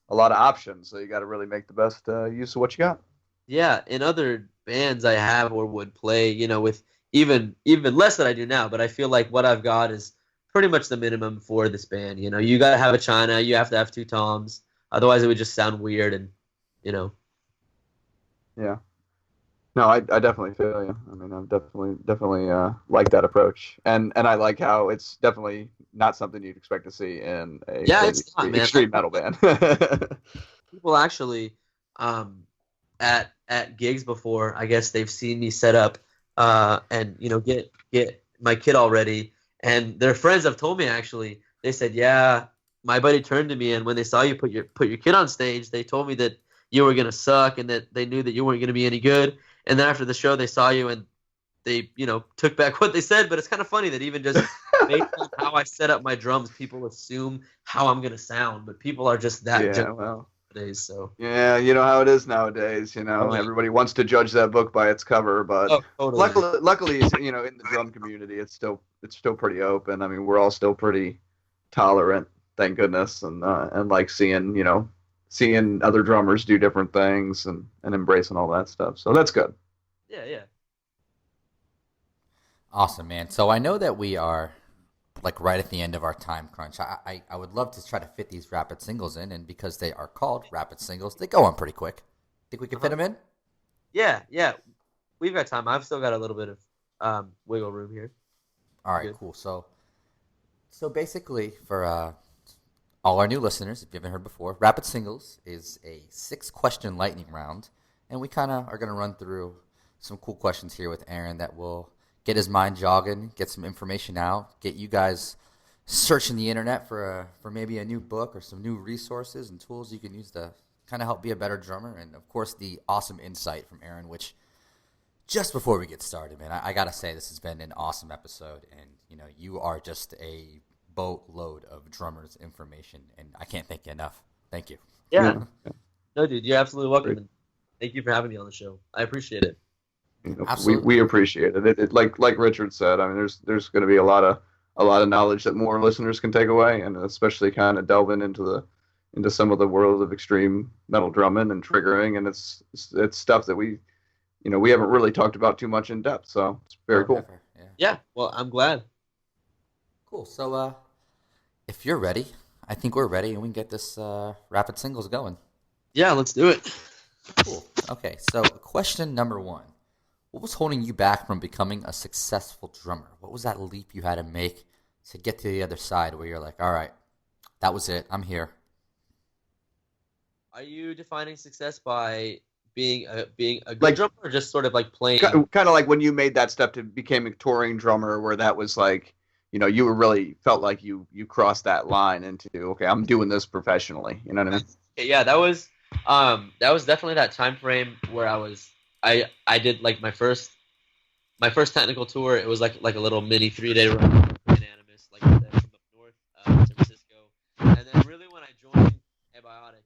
Speaker 2: a lot of options, so you got to really make the best use of what you got.
Speaker 3: yeah. In other bands I have or would play, with even less than I do now, but I feel like what I've got is pretty much the minimum for this band. You got to have a china, you have to have two toms, otherwise it would just sound weird and you know.
Speaker 2: Yeah. No, I definitely feel you. I mean, I've definitely like that approach, and I like how it's definitely not something you'd expect to see in a
Speaker 3: Yeah,
Speaker 2: crazy
Speaker 3: it's not, man.
Speaker 2: extreme metal band.
Speaker 3: People actually um at gigs before, I guess they've seen me set up and get my kit all ready, and their friends have told me actually, they said, yeah, my buddy turned to me, and when they saw you put your kit on stage, they told me that you were gonna suck and that they knew that you weren't gonna be any good, and then after the show they saw you and they took back what they said. But it's kind of funny that even just based on how I set up my drums, people assume how I'm gonna sound, but people are just that
Speaker 2: Yeah,
Speaker 3: judgmental
Speaker 2: well,
Speaker 3: nowadays. So
Speaker 2: yeah, you know how it is nowadays.
Speaker 3: oh yeah,
Speaker 2: Everybody wants to judge that book by its cover, but
Speaker 3: oh totally, man.
Speaker 2: luckily, in the drum community, it's still pretty open. I mean, we're all still pretty tolerant, thank goodness, and like seeing other drummers do different things and embracing all that stuff. So that's good.
Speaker 3: Yeah, yeah.
Speaker 1: awesome, man. So I know that we are like right at the end of our time crunch. I would love to try to fit these rapid singles in, and because they are called rapid singles, they go on pretty quick. Think we can fit him in?
Speaker 3: Yeah, yeah. We've got time. I've still got a little bit of wiggle room here.
Speaker 1: All right,
Speaker 3: Good.
Speaker 1: cool. So basically, for all our new listeners, if you haven't heard before, Rapid Singles is a 6-question lightning round, and we kind of are going to run through some cool questions here with Aaron that will get his mind jogging, get some information out, get you guys searching the internet for maybe a new book or some new resources and tools you can use to kind of help be a better drummer, and of course the awesome insight from Aaron, which just before we get started, man, I gotta say this has been an awesome episode, and you are just a boatload of drummers information, and I can't thank you enough. Thank you.
Speaker 3: Yeah. No, dude, you're absolutely welcome. And thank you for having me on the show. I appreciate it.
Speaker 2: We appreciate it. It like Richard said. I mean, there's going to be a lot of knowledge that more listeners can take away, and especially kind of delving into some of the world of extreme metal drumming and triggering, and it's stuff that we haven't really talked about too much in depth. So it's very cool.
Speaker 1: Never.
Speaker 3: Yeah. Well, I'm glad.
Speaker 1: Cool. So if you're ready, I think we're ready, and we can get this Rapid Singles going.
Speaker 3: Yeah, let's do it.
Speaker 1: Cool. Okay, so question number 1. What was holding you back from becoming a successful drummer? What was that leap you had to make to get to the other side where you're like, all right, that was it. I'm here.
Speaker 3: Are you defining success by being a good drummer, or just sort of like playing?
Speaker 2: Kind of like when you made that step to become a touring drummer, where that was like, you were really felt like you crossed that line into, okay, I'm doing this professionally. You know what I mean?
Speaker 3: Yeah, that was definitely that time frame where I did like my first technical tour. It was like a little mini 3-day run in Animus, like from up north, San Francisco, and then really when I joined Abiotic,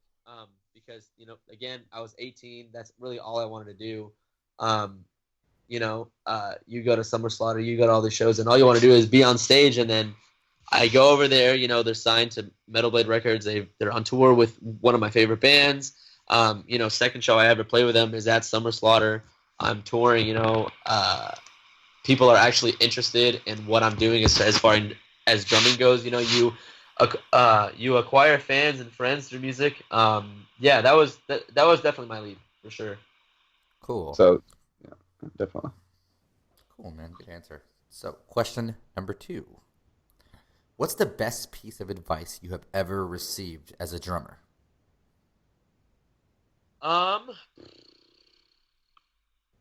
Speaker 3: because again I was 18. That's really all I wanted to do. You go to Summer Slaughter, you go to all the shows, and all you want to do is be on stage. And then I go over there. They're signed to Metal Blade Records. They're on tour with one of my favorite bands. Second show I ever play with them is at Summer Slaughter. I'm touring. People are actually interested in what I'm doing as far as drumming goes. You acquire fans and friends through music. That was definitely my lead for sure.
Speaker 1: Cool.
Speaker 2: So, yeah, definitely.
Speaker 1: Cool, man. Good answer. So, question number 2. What's the best piece of advice you have ever received as a drummer?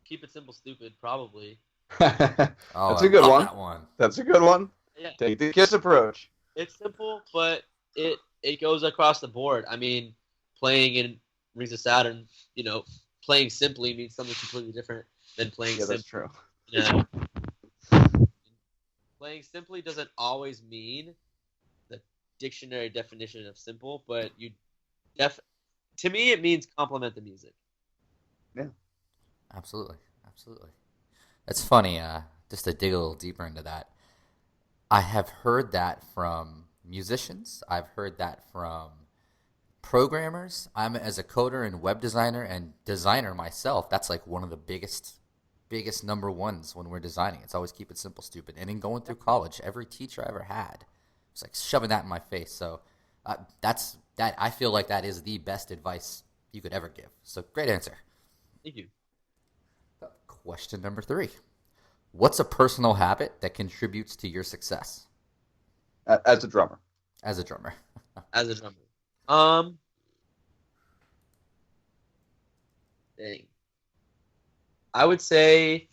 Speaker 3: Keep it simple, stupid, probably.
Speaker 2: That's a good one.
Speaker 1: That one.
Speaker 2: That's a good one.
Speaker 3: Yeah.
Speaker 2: Take the KISS approach.
Speaker 3: It's simple, but it goes across the board. I mean, playing in Rings of Saturn, playing simply means something completely different than playing simply.
Speaker 2: That's true.
Speaker 3: Playing simply doesn't always mean the dictionary definition of simple, but to me it means complement the music.
Speaker 2: Yeah.
Speaker 1: Absolutely. It's funny, just to dig a little deeper into that. I have heard that from musicians. I've heard that from programmers. I'm as a coder and web designer and designer myself. That's like one of the biggest number ones when we're designing. It's always keep it simple, stupid. And in going through college, every teacher I ever had was like shoving that in my face. So that's that. I feel like that is the best advice you could ever give. So great answer.
Speaker 3: Thank you.
Speaker 1: Question number 3. What's a personal habit that contributes to your success?
Speaker 2: As a drummer.
Speaker 3: As a drummer. Dang. I would say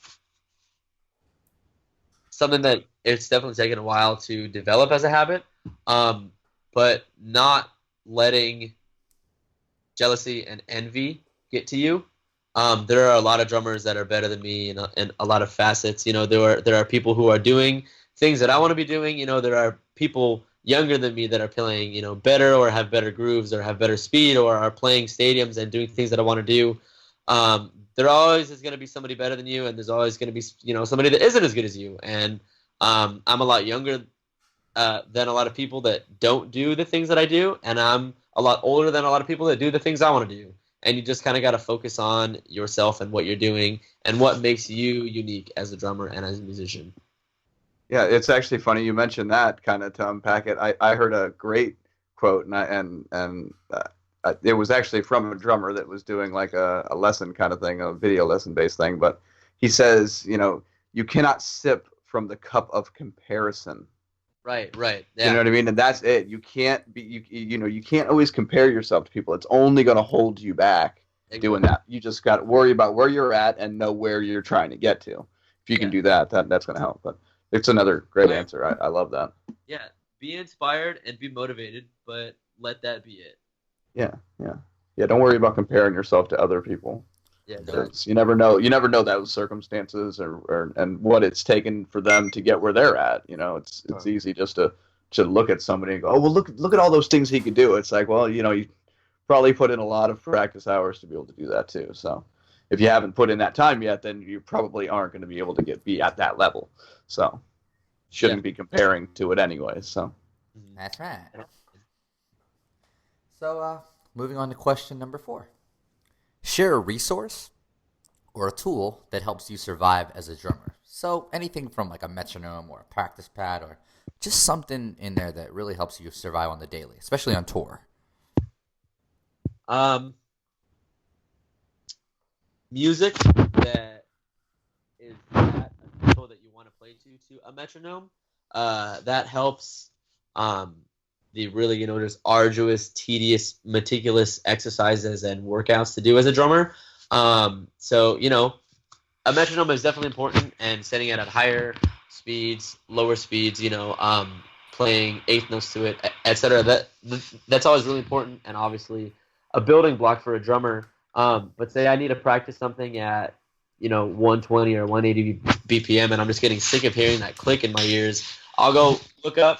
Speaker 3: something that it's definitely taken a while to develop as a habit, but not letting jealousy and envy get to you. There are a lot of drummers that are better than me in a lot of facets. There are people who are doing things that I want to be doing. There are people younger than me that are playing, better or have better grooves or have better speed or are playing stadiums and doing things that I want to do. There always is going to be somebody better than you, and there's always going to be, somebody that isn't as good as you. And I'm a lot younger than a lot of people that don't do the things that I do, and I'm a lot older than a lot of people that do the things I want to do. And you just kind of got to focus on yourself and what you're doing and what makes you unique as a drummer and as a musician.
Speaker 2: Yeah, it's actually funny you mentioned that, kind of to unpack it. I heard a great quote, and it was actually from a drummer that was doing like a lesson kind of thing, a video lesson based thing. But he says, you cannot sip from the cup of comparison.
Speaker 3: Right, right.
Speaker 2: You know
Speaker 3: Yeah.
Speaker 2: what I mean? And that's it. You can't be, you can't always compare yourself to people. It's only going to hold you back doing
Speaker 3: Exactly.
Speaker 2: that. You just got to worry about where you're at and know where you're trying to get to. If you can
Speaker 3: Yeah.
Speaker 2: do that, that's going to help. But it's another great answer. I love that.
Speaker 3: Yeah. Be inspired and be motivated, but let that be it.
Speaker 2: Yeah, yeah, yeah. Don't worry about comparing yourself to other people.
Speaker 3: Yeah,
Speaker 1: No.
Speaker 3: don't.
Speaker 2: You never know. You never know those circumstances or and what it's taken for them to get where they're at. It's easy just to look at somebody and go, oh well, look at all those things he could do. It's like, well, you probably put in a lot of practice hours to be able to do that too. So if you haven't put in that time yet, then you probably aren't going to be able to be at that level. So shouldn't be comparing to it anyway. So
Speaker 1: That's right. So, moving on to question number 4. Share a resource or a tool that helps you survive as a drummer. So, anything from like a metronome or a practice pad or just something in there that really helps you survive on the daily, especially on tour.
Speaker 3: Music that is at a tempo that you want to play to a metronome. That helps. The really, there's arduous, tedious, meticulous exercises and workouts to do as a drummer. So, a metronome is definitely important, and setting it at higher speeds, lower speeds, playing eighth notes to it, etc. That's always really important, and obviously a building block for a drummer. But say I need to practice something at 120 or 180 BPM, and I'm just getting sick of hearing that click in my ears. I'll go look up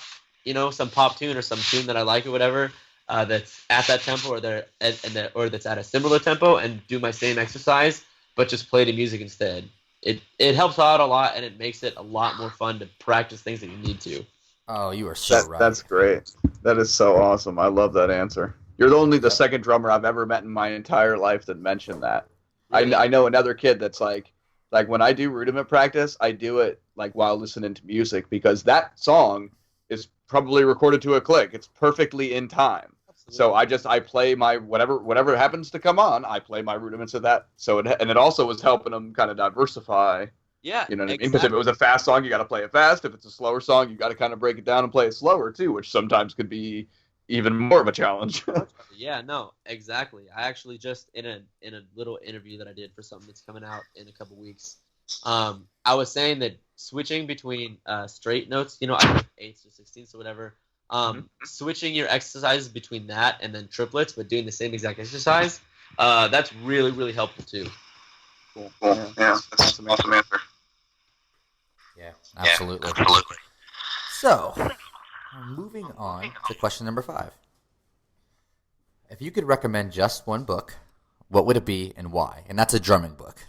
Speaker 3: some pop tune or some tune that I like or whatever that's at that tempo or that's at a similar tempo, and do my same exercise, but just play the music instead. It helps out a lot, and it makes it a lot more fun to practice things that you need to.
Speaker 1: Oh, you are so right.
Speaker 2: that's great. That is so awesome. I love that answer. You're only the second drummer I've ever met in my entire life that mentioned that.
Speaker 3: Really?
Speaker 2: I know another kid that's like when I do rudiment practice, I do it like while listening to music, because that song is probably recorded to a click. It's perfectly in time.
Speaker 3: Absolutely.
Speaker 2: So I play my whatever happens to come on. I play my rudiments of that. So it also was helping them kind of diversify.
Speaker 3: Yeah,
Speaker 2: You know what I mean?
Speaker 3: exactly.
Speaker 2: Because if it was a fast song, you got to play it fast. If it's a slower song, you got to kind of break it down and play it slower too, which sometimes could be even more of a challenge.
Speaker 3: Yeah, no, exactly. I actually just in a little interview that I did for something that's coming out in a couple weeks, I was saying that switching between straight notes, I have eighths or sixteenths or whatever, switching your exercises between that and then triplets, but doing the same exact exercise, that's really, really helpful too.
Speaker 2: Cool. Yeah, that's awesome answer.
Speaker 1: Yeah, absolutely. So, moving on to question number 5. If you could recommend just one book, what would it be and why? And that's a drumming book.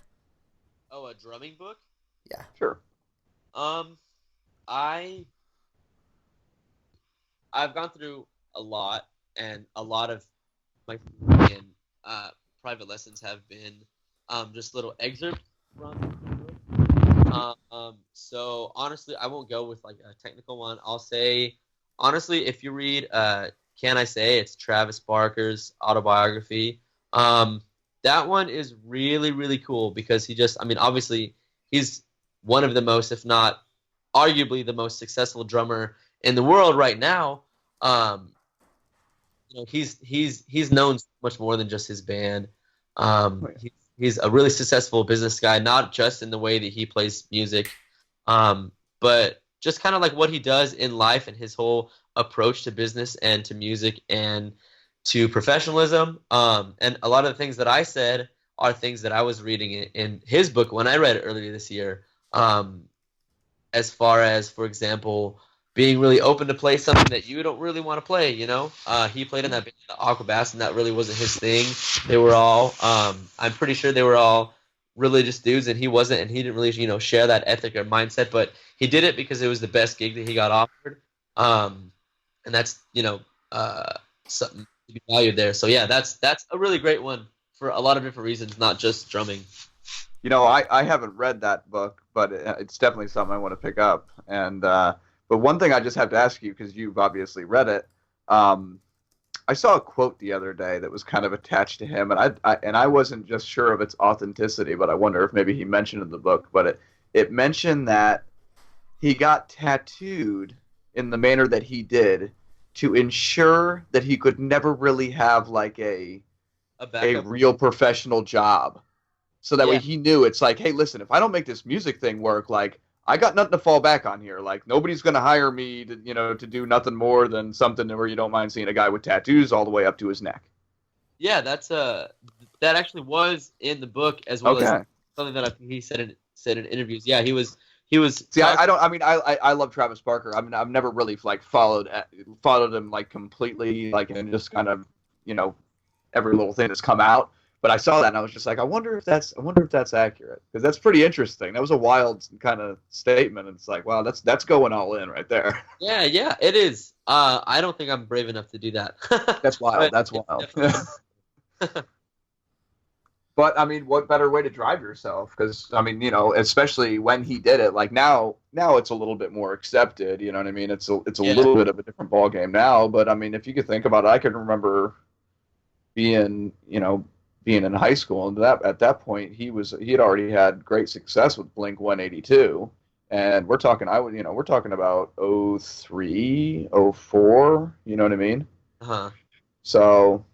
Speaker 3: Oh, a drumming book?
Speaker 1: Yeah.
Speaker 2: Sure.
Speaker 3: I've gone through a lot, and a lot of my private lessons have been just little excerpts from the book. So honestly, I won't go with like a technical one. I'll say, honestly, if you read Can I Say, it's Travis Barker's autobiography. That one is really, really cool, because obviously he's one of the most, if not arguably the most successful drummer in the world right now. He's known so much more than just his band. He's a really successful business guy, not just in the way that he plays music, but just kind of like what he does in life and his whole approach to business and to music and to professionalism. And a lot of the things that I said are things that I was reading in his book when I read it earlier this year. As far as, for example, being really open to play something that you don't really want to play, he played in that band, the Aquabats, and that really wasn't his thing. They were all, I'm pretty sure they were all religious dudes, and he wasn't, and he didn't really, share that ethic or mindset, but he did it because it was the best gig that he got offered. And that's, something to be valued there. So yeah, that's a really great one for a lot of different reasons, not just drumming.
Speaker 2: I haven't read that book, but it's definitely something I want to pick up. And but one thing I just have to ask you, because you've obviously read it, I saw a quote the other day that was kind of attached to him, and I wasn't just sure of its authenticity, but I wonder if maybe he mentioned in the book. But it mentioned that he got tattooed in the manner that he did to ensure that he could never really have like
Speaker 3: A
Speaker 2: a
Speaker 3: backup.
Speaker 2: real professional job. So that way
Speaker 3: Yeah.
Speaker 2: he knew it's like, hey, listen, if I don't make this music thing work, like I got nothing to fall back on here. Like nobody's gonna hire me to, to do nothing more than something where you don't mind seeing a guy with tattoos all the way up to his neck.
Speaker 3: Yeah, that actually was in the book as well as
Speaker 2: Okay.
Speaker 3: something that he said in interviews. Yeah, he was
Speaker 2: See, I don't. I mean, I love Travis Barker. I mean, I've never really like followed him like completely, like and just kind of, every little thing that's come out. But I saw that and I was just like, I wonder if that's accurate, because that's pretty interesting. That was a wild kind of statement. And it's like, wow, that's going all in right there.
Speaker 3: Yeah, it is. I don't think I'm brave enough to do that.
Speaker 2: That's wild.
Speaker 3: But
Speaker 2: That's
Speaker 3: it's
Speaker 2: wild.
Speaker 3: definitely-
Speaker 2: But I mean, what better way to drive yourself? Because I mean, especially when he did it, like now it's a little bit more accepted. You know what I mean? It's a
Speaker 3: Yeah.
Speaker 2: little bit of a different ball game now. But I mean, if you could think about it, I can remember being in high school, and at that point he had already had great success with Blink 182, and we're talking about '03, '04. You know what I mean?
Speaker 3: uh-huh.
Speaker 2: So,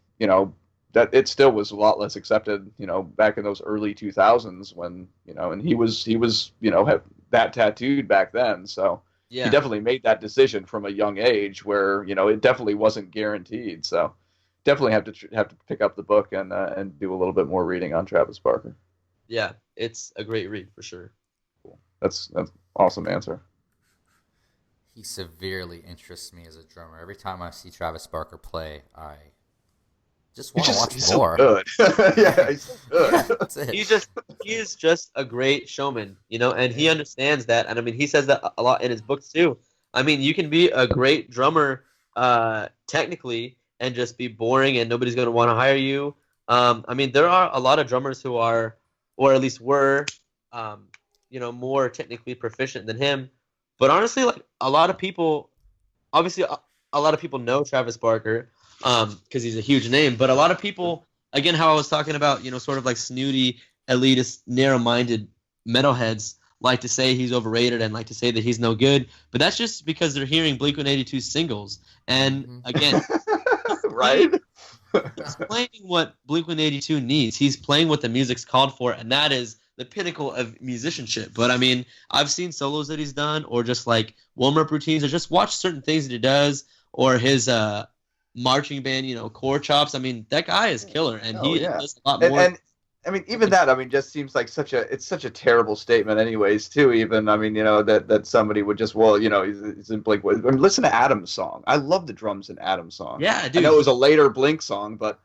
Speaker 2: that it still was a lot less accepted, back in those early 2000s when, and he was, had that tattooed back then. So he
Speaker 3: Yeah.
Speaker 2: definitely made that decision from a young age where, it definitely wasn't guaranteed. So definitely have to pick up the book and do a little bit more reading on Travis Barker.
Speaker 3: Yeah, it's a great read for sure.
Speaker 2: Cool. That's awesome answer.
Speaker 1: He severely interests me as a drummer. Every time I see Travis Barker play, I just want to watch
Speaker 2: He's
Speaker 1: more.
Speaker 2: so good. Yeah, he's so good.
Speaker 1: Yeah, that's it.
Speaker 3: He is just a great showman, and he understands that. And I mean, he says that a lot in his books too. I mean, you can be a great drummer, technically, and just be boring, and nobody's going to want to hire you. I mean, there are a lot of drummers who are, or at least were, more technically proficient than him. But honestly, like a lot of people, obviously, a lot of people know Travis Barker, because he's a huge name. But a lot of people, again, how I was talking about, sort of like snooty, elitist, narrow-minded metalheads like to say he's overrated and like to say that he's no good. But that's just because they're hearing Blink-182 singles. And again,
Speaker 2: Right?
Speaker 3: he's playing what Blink-182 needs. He's playing what the music's called for, and that is the pinnacle of musicianship. But I mean, I've seen solos that he's done, or just like warm-up routines, or just watch certain things that he does, or his marching band, core chops. I mean, that guy is killer, and he does a lot more.
Speaker 2: And I mean, even that, I mean, just seems like it's such a terrible statement, anyways. Too, even I mean, that somebody would just, well, he's in Blink. I mean, listen to Adam's song. I love the drums in Adam's song.
Speaker 3: Yeah,
Speaker 2: I
Speaker 3: dude.
Speaker 2: know it was a later Blink song, but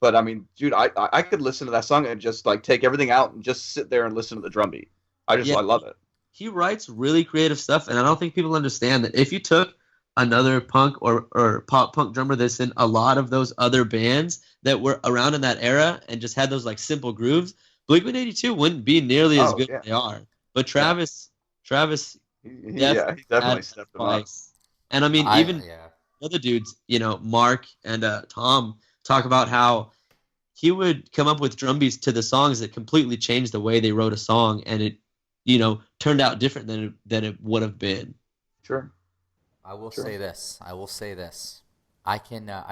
Speaker 2: I mean, dude, I could listen to that song and just like take everything out and just sit there and listen to the drum beat. I love it.
Speaker 3: He writes really creative stuff, and I don't think people understand that if you took another punk or pop punk drummer that's in a lot of those other bands that were around in that era and just had those like simple grooves, Blink-182 wouldn't be nearly as good as they are. But Travis
Speaker 2: he definitely stepped him up.
Speaker 3: And I mean, even other dudes, Mark and Tom talk about how he would come up with drum beats to the songs that completely changed the way they wrote a song, and it, turned out different than it would have been.
Speaker 2: Sure.
Speaker 1: I will say this. I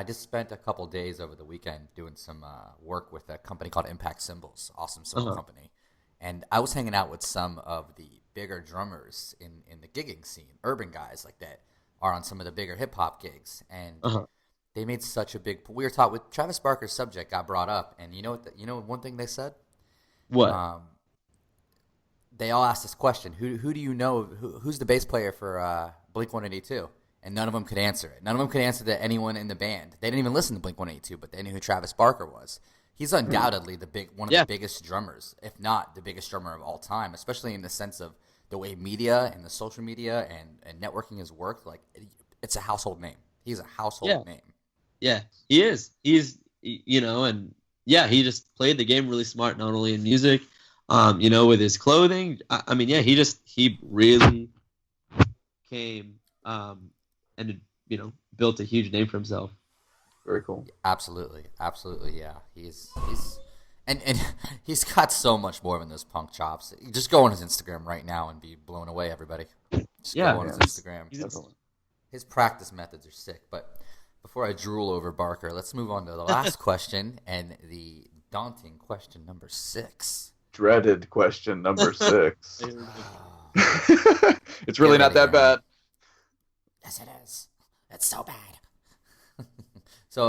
Speaker 1: just spent a couple days over the weekend doing some work with a company called Impact Cymbals, awesome cymbal company. And I was hanging out with some of the bigger drummers in the gigging scene, urban guys like that, are on some of the bigger hip-hop gigs. And they made such a big – we were taught with Travis Barker's subject got brought up. And you know one thing they said?
Speaker 3: What?
Speaker 1: They all asked this question, who do you know – who's the bass player for Blink-182? And none of them could answer it. None of them could answer to anyone in the band. They didn't even listen to Blink-182, but they knew who Travis Barker was. He's undoubtedly one of the biggest drummers, if not the biggest drummer of all time, especially in the sense of the way media and the social media and networking has worked. Like, it's a household name. He's a household name.
Speaker 3: Yeah, he is. He's, and yeah, he just played the game really smart, not only in music, with his clothing. I mean, yeah, he really came and built a huge name for himself.
Speaker 2: Very cool.
Speaker 1: Absolutely, absolutely, yeah. And he's got so much more than those punk chops. Just go on his Instagram right now and be blown away, everybody. Just go on his Instagram. His practice methods are sick. But before I drool over Barker, let's move on to the last question and the daunting question number 6.
Speaker 2: Dreaded question number 6. It's really not that bad.
Speaker 1: Yes, it is. It's so bad. So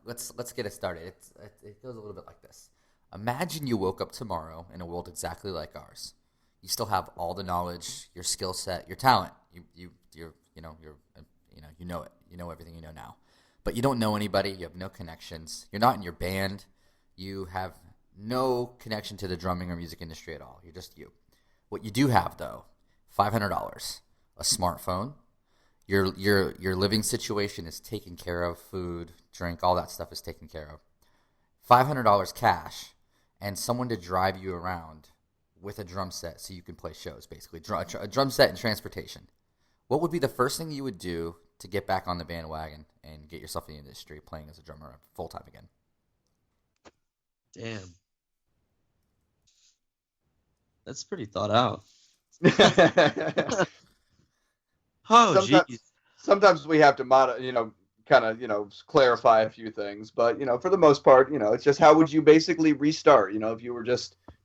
Speaker 1: let's get it started. It goes a little bit like this. Imagine you woke up tomorrow in a world exactly like ours. You still have all the knowledge, your skill set, your talent. You know it. You know everything you know now. But you don't know anybody. You have no connections. You're not in your band. You have no connection to the drumming or music industry at all. You're just you. What you do have, though, $500, a smartphone. Your living situation is taken care of. Food, drink, all that stuff is taken care of. $500 cash, and someone to drive you around with a drum set so you can play shows, basically. A drum set and transportation. What would be the first thing you would do to get back on the bandwagon and get yourself in the industry playing as a drummer full-time again?
Speaker 3: Damn. That's pretty thought out. Oh, geez.
Speaker 2: Sometimes we have to clarify a few things, but for the most part, it's just how would you basically restart? If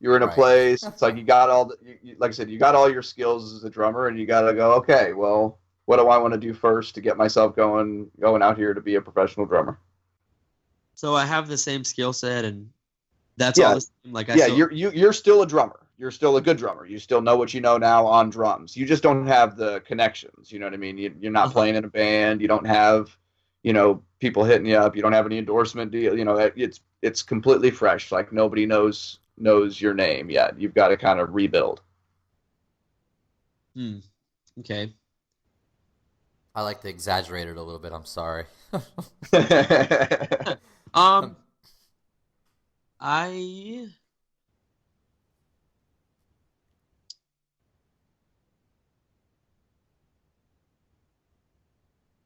Speaker 2: you're in a place, it's like you got like I said, you got all your skills as a drummer, and you got to go, okay, well, what do I want to do first to get myself going out here to be a professional drummer?
Speaker 3: So I have the same skill set, and that's all the same. Like
Speaker 2: you're still a drummer. You're still a good drummer. You still know what you know now on drums. You just don't have the connections. You know what I mean? You're not playing in a band. You don't have, people hitting you up. You don't have any endorsement deal. It's completely fresh. Like nobody knows your name yet. You've got to kind of rebuild.
Speaker 3: Okay.
Speaker 1: I like to exaggerate it a little bit. I'm sorry.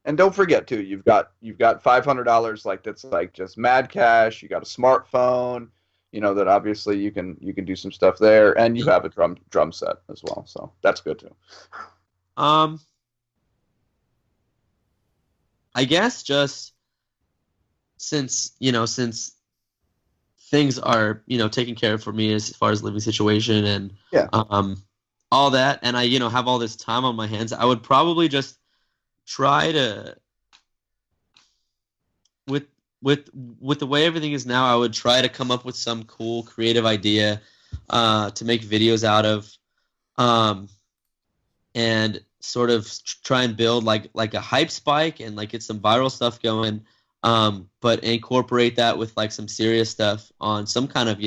Speaker 2: And don't forget too, you've got $500 like that's like just mad cash. You got a smartphone, that obviously you can do some stuff there, and you have a drum set as well, so that's good too.
Speaker 3: I guess just since things are taken care of for me as far as living situation and all that, and I have all this time on my hands, I would probably just try to with the way everything is now, I would try to come up with some cool creative idea to make videos out of, and sort of try and build like a hype spike and like get some viral stuff going, but incorporate that with like some serious stuff on some kind of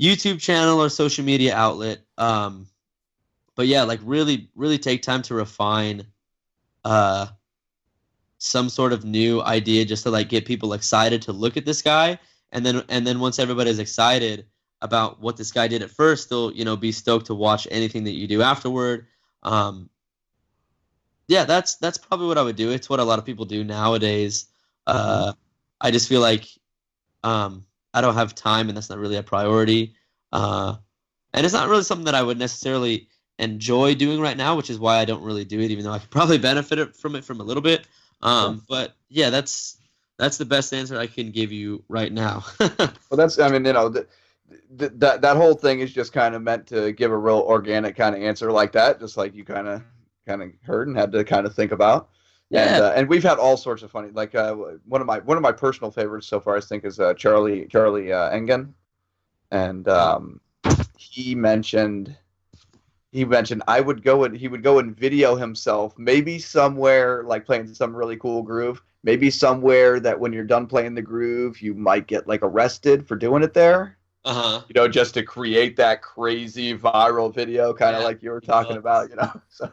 Speaker 3: YouTube channel or social media outlet. But yeah, like really take time to refine some sort of new idea just to like get people excited to look at this guy, and then once everybody's excited about what this guy did at first, they'll be stoked to watch anything that you do afterward. Yeah, that's probably what I would do. It's what a lot of people do nowadays. I just feel like I don't have time, and that's not really a priority. And it's not really something that I would necessarily enjoy doing right now, which is why I don't really do it, even though I could probably benefit from it from a little bit. But yeah, that's the best answer I can give you right now.
Speaker 2: Well, that whole thing is just kind of meant to give a real organic kind of answer like that, just like you kind of heard and had to kind of think about. Yeah. And we've had all sorts of funny, like one of my personal favorites so far, I think, is Charlie Engen, and he mentioned he would go and video himself, maybe somewhere like playing some really cool groove, maybe somewhere that when you're done playing the groove, you might get like arrested for doing it there. Just to create that crazy viral video, kind of like you were talking about, So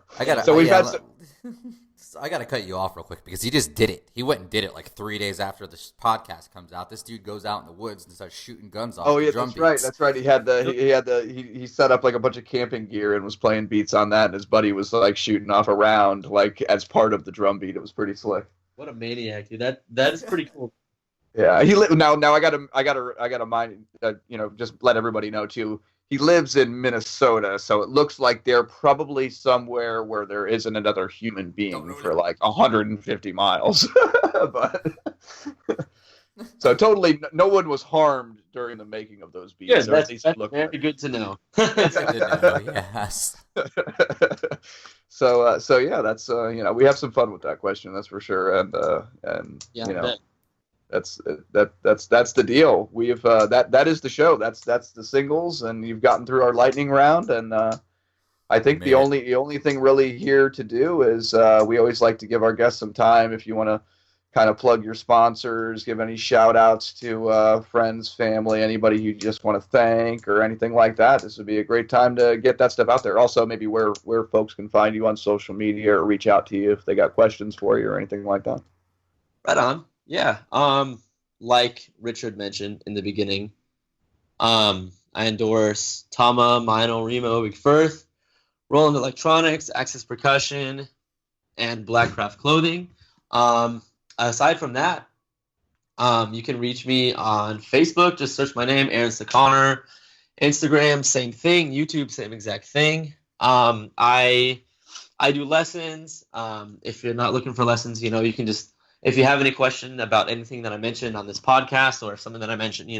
Speaker 1: I gotta cut you off real quick because he just did it. He went and did it like 3 days after this podcast comes out. This dude goes out in the woods and starts shooting guns off.
Speaker 2: Oh yeah,
Speaker 1: drum
Speaker 2: that's
Speaker 1: beats.
Speaker 2: right. That's right. He set up like a bunch of camping gear and was playing beats on that. And his buddy was like shooting off a round like as part of the drum beat. It was pretty slick.
Speaker 3: What a maniac, dude. That is pretty cool.
Speaker 2: Yeah, now. I gotta mind. Just let everybody know too. He lives in Minnesota, so it looks like they're probably somewhere where there isn't another human being for like 150 miles. But so totally, no one was harmed during the making of those beats.
Speaker 3: Good.
Speaker 2: Or at
Speaker 3: That's
Speaker 2: least it looked
Speaker 3: very
Speaker 2: like.
Speaker 3: good to know.
Speaker 1: That's good to know. Yes.
Speaker 2: So yeah, that's we have some fun with that question, that's for sure, and
Speaker 3: Yeah, I bet.
Speaker 2: that's the deal. We've that is the show. That's the singles, and you've gotten through our lightning round, and I think the only thing really here to do is we always like to give our guests some time. If you want to kind of plug your sponsors, give any shout outs to friends, family, anybody you just want to thank or anything like that, this would be a great time to get that stuff out there. Also, maybe where folks can find you on social media or reach out to you if they got questions for you or anything like that.
Speaker 3: Right on. Yeah. Like Richard mentioned in the beginning, I endorse Tama, Mino, Remo, Big Firth, Roland Electronics, Access Percussion, and Blackcraft Clothing. Aside from that, you can reach me on Facebook. Just search my name, Aaron Stechauner. Instagram, same thing. YouTube, same exact thing. I do lessons. If you're not looking for lessons, you can just, if you have any question about anything that I mentioned on this podcast, or if something that I mentioned,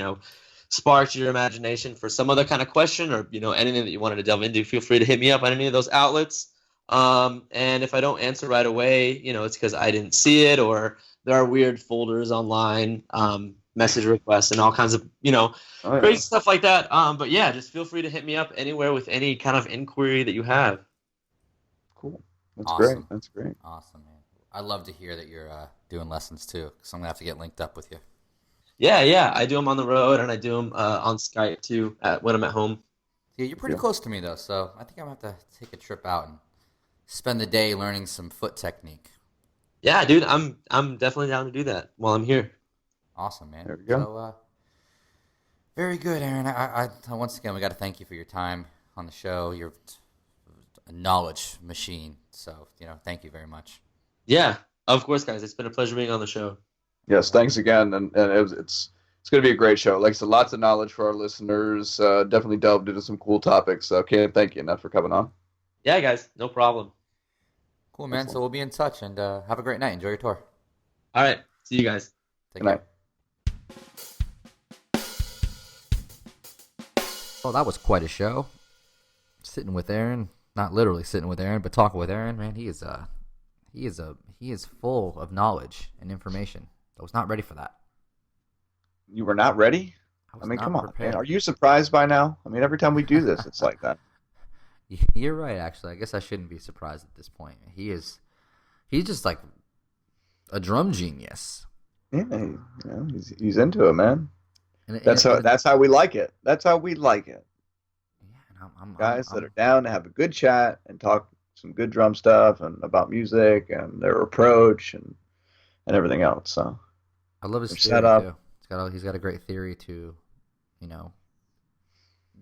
Speaker 3: sparked your imagination for some other kind of question, or anything that you wanted to delve into, feel free to hit me up on any of those outlets. And if I don't answer right away, it's because I didn't see it, or there are weird folders online, message requests, and all kinds of great stuff like that. But yeah, just feel free to hit me up anywhere with any kind of inquiry that you have.
Speaker 2: Cool. That's
Speaker 1: Awesome.
Speaker 2: great. That's great.
Speaker 1: Awesome, man. I love to hear that you're doing lessons too, because I'm gonna have to get linked up with you.
Speaker 3: Yeah, I do them on the road, and I do them on Skype too when I'm at home.
Speaker 1: Yeah, you're pretty close to me though, so I think I'm gonna have to take a trip out and spend the day learning some foot technique.
Speaker 3: Yeah, dude, I'm definitely down to do that while I'm here.
Speaker 1: Awesome, man.
Speaker 2: There we go.
Speaker 1: So, very good, Aaron. I once again, we got to thank you for your time on the show. You're a knowledge machine, so thank you very much.
Speaker 3: Yeah, of course, guys. It's been a pleasure being on the show.
Speaker 2: Yes, thanks again, and it's going to be a great show. Like I said, lots of knowledge for our listeners. Definitely delved into some cool topics. So can't thank you enough for coming on.
Speaker 3: Yeah, guys, no problem.
Speaker 1: Cool, man. Excellent. So we'll be in touch, and have a great night. Enjoy your tour.
Speaker 3: All right, see you guys.
Speaker 2: Good night.
Speaker 1: Well, that was quite a show. Sitting with Aaron, not literally sitting with Aaron, but talking with Aaron. Man, he is full of knowledge and information. I was not ready for that.
Speaker 2: You were not ready? I mean, come on, man. Are you surprised by now? I mean, every time we do this, it's like that.
Speaker 1: You're right, actually. I guess I shouldn't be surprised at this point. He's just like a drum genius.
Speaker 2: Yeah, he's into it, man. That's how we like it. That's how we like it.
Speaker 1: Yeah, and
Speaker 2: guys that are down to have a good chat and talk some good drum stuff and about music and their approach and everything else. So
Speaker 1: I love his theory too. He's got a great theory to,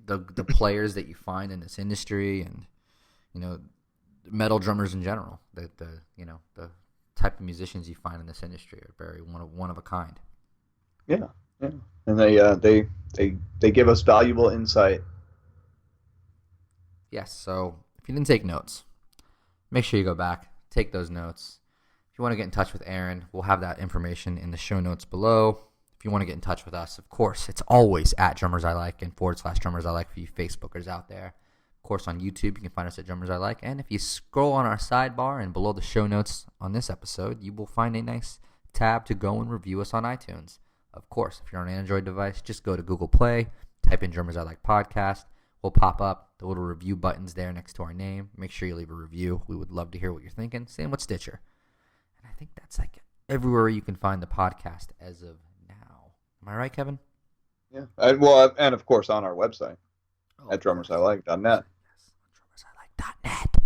Speaker 1: the players that you find in this industry, and metal drummers in general. The type of musicians you find in this industry are very one of a kind.
Speaker 2: Yeah, and they give us valuable insight. Yes.
Speaker 1: So if you didn't take notes, make sure you go back, take those notes. If you want to get in touch with Aaron, we'll have that information in the show notes below. If you want to get in touch with us, of course, it's always at Drummers I Like and /Drummers I Like for you Facebookers out there. Of course, on YouTube, you can find us at Drummers I Like. And if you scroll on our sidebar and below the show notes on this episode, you will find a nice tab to go and review us on iTunes. Of course, if you're on an Android device, just go to Google Play, type in Drummers I Like Podcast. We'll pop up the little review buttons there next to our name. Make sure you leave a review. We would love to hear what you're thinking. Same with Stitcher. And I think that's like everywhere you can find the podcast as of now. Am I right, Kevin?
Speaker 2: Yeah. And of course on our website at drummersilike.net.
Speaker 1: Yes, drummersilike.net.